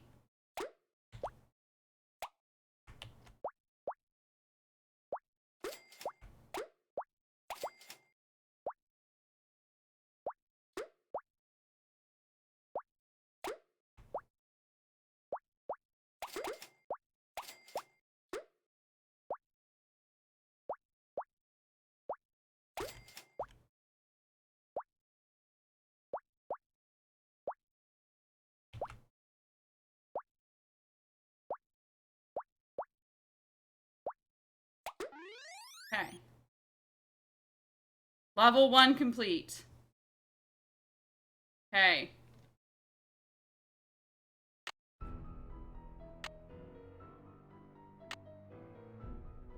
Okay. Level 1 complete. Okay.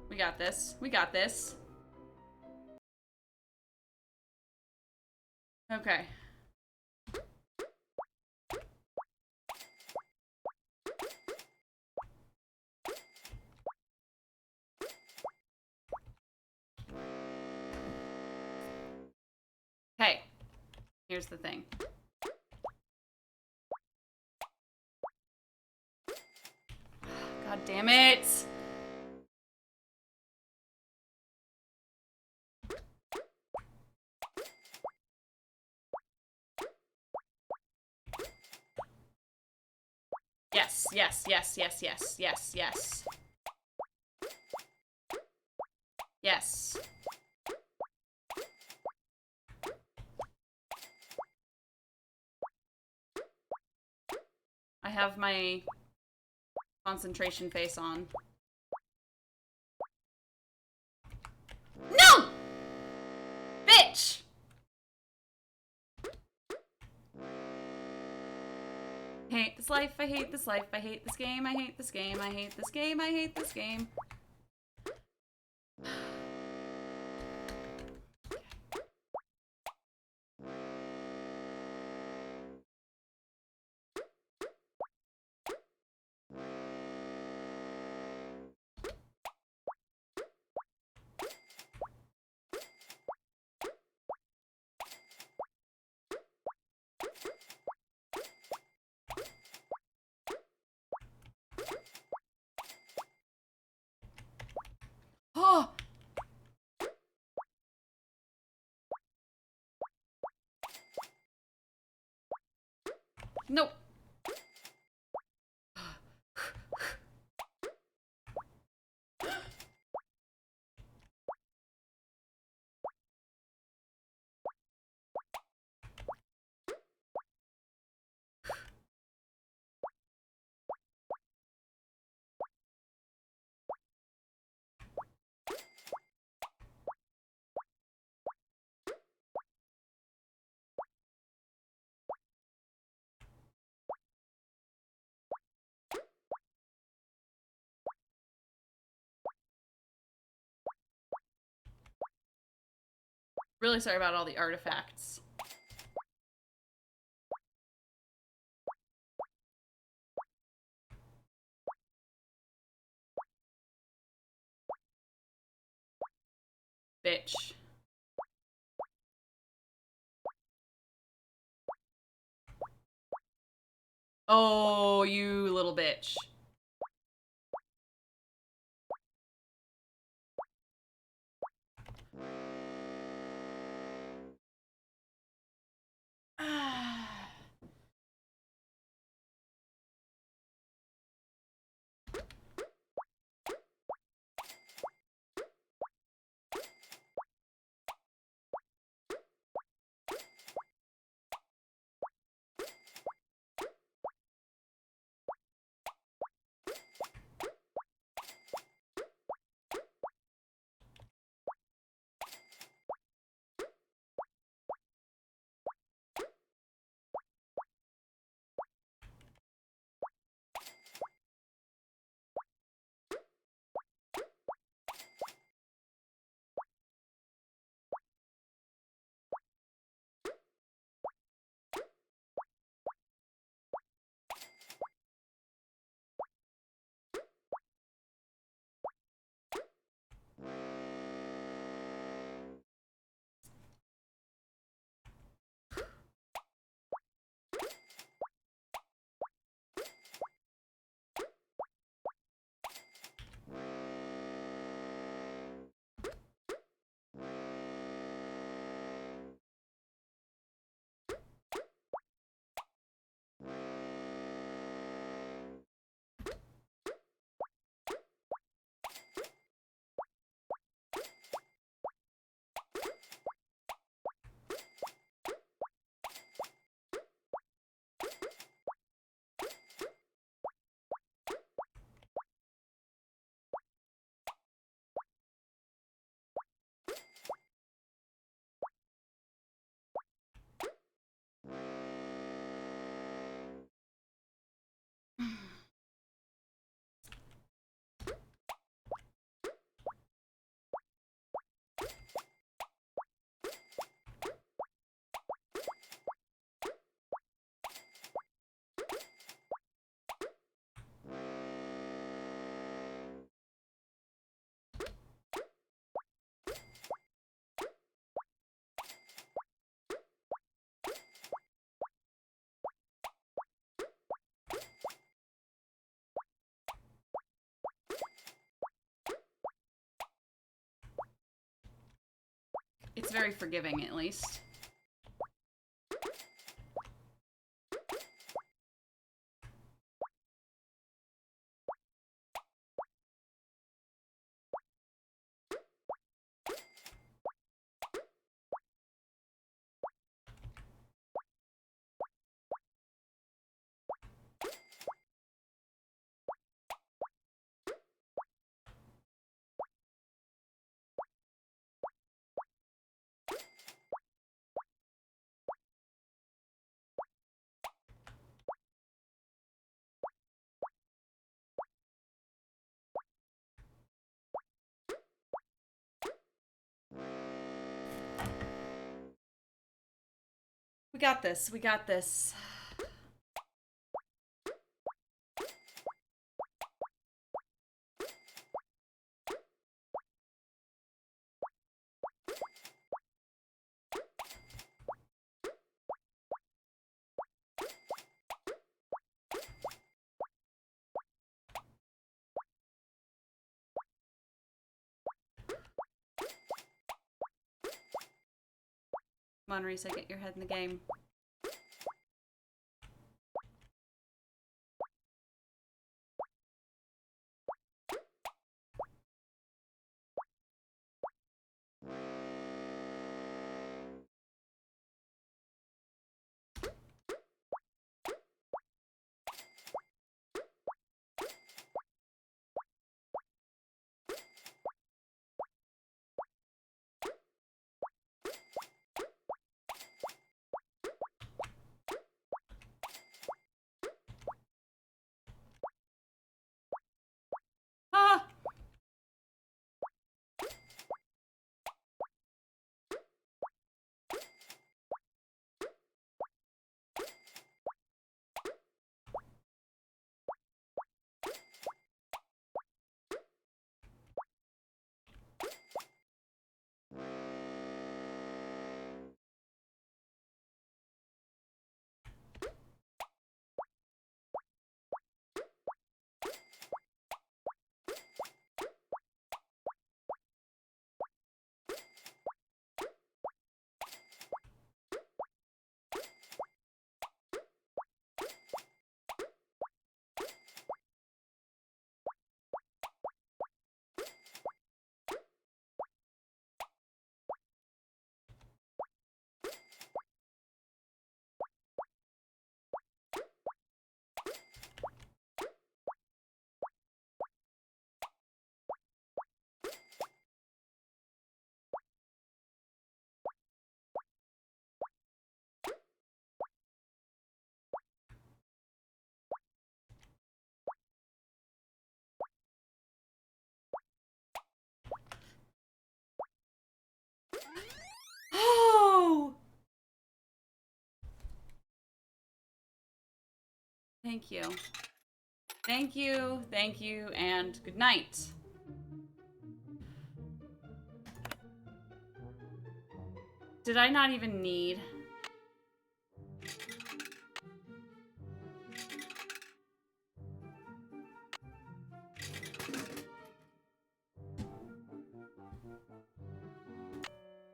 We got this. We got this. Okay. Hey, here's the thing. God damn it! Yes, yes, yes, yes, yes, yes, yes. Yes. I have my concentration face on. No! Bitch! I hate this life, I hate this life, I hate this game, I hate this game, I hate this game, I hate this game. Oh! Nope. Really sorry about all the artifacts. Bitch. Oh, you little bitch. It's very forgiving, at least. We got this. We got this. Come on, Rissa, get your head in the game. Ah! Oh! Thank you. Thank you, and good night. Did I not even need...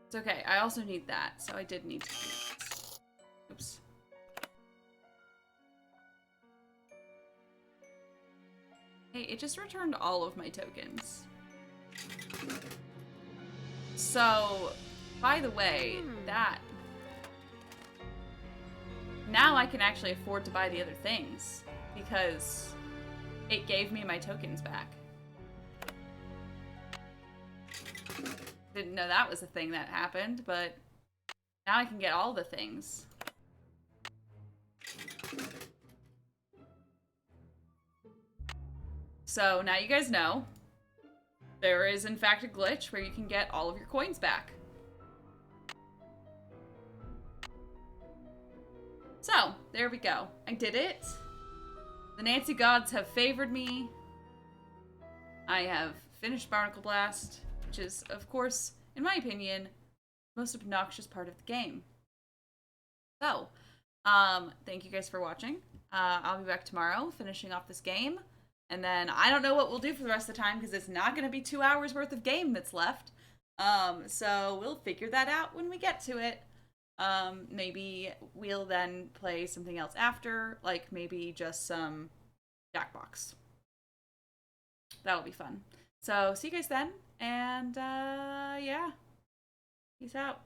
It's okay, I also need that, so I did need to do that. Oops. Hey, it just returned all of my tokens. So, by the way, that... Now I can actually afford to buy the other things, because it gave me my tokens back. Didn't know that was a thing that happened, but now I can get all the things. So now you guys know there is in fact a glitch where you can get all of your coins back. So, there we go. I did it. The Nancy gods have favored me. I have finished Barnacle Blast, which is, of course, in my opinion, the most obnoxious part of the game. So, thank you guys for watching. I'll be back tomorrow, finishing off this game. And then I don't know what we'll do for the rest of the time, because it's not going to be 2 hours worth of game that's left. So we'll figure that out when we get to it. Maybe we'll then play something else after, like maybe just some Jackbox. That'll be fun. So see you guys then, and yeah, peace out.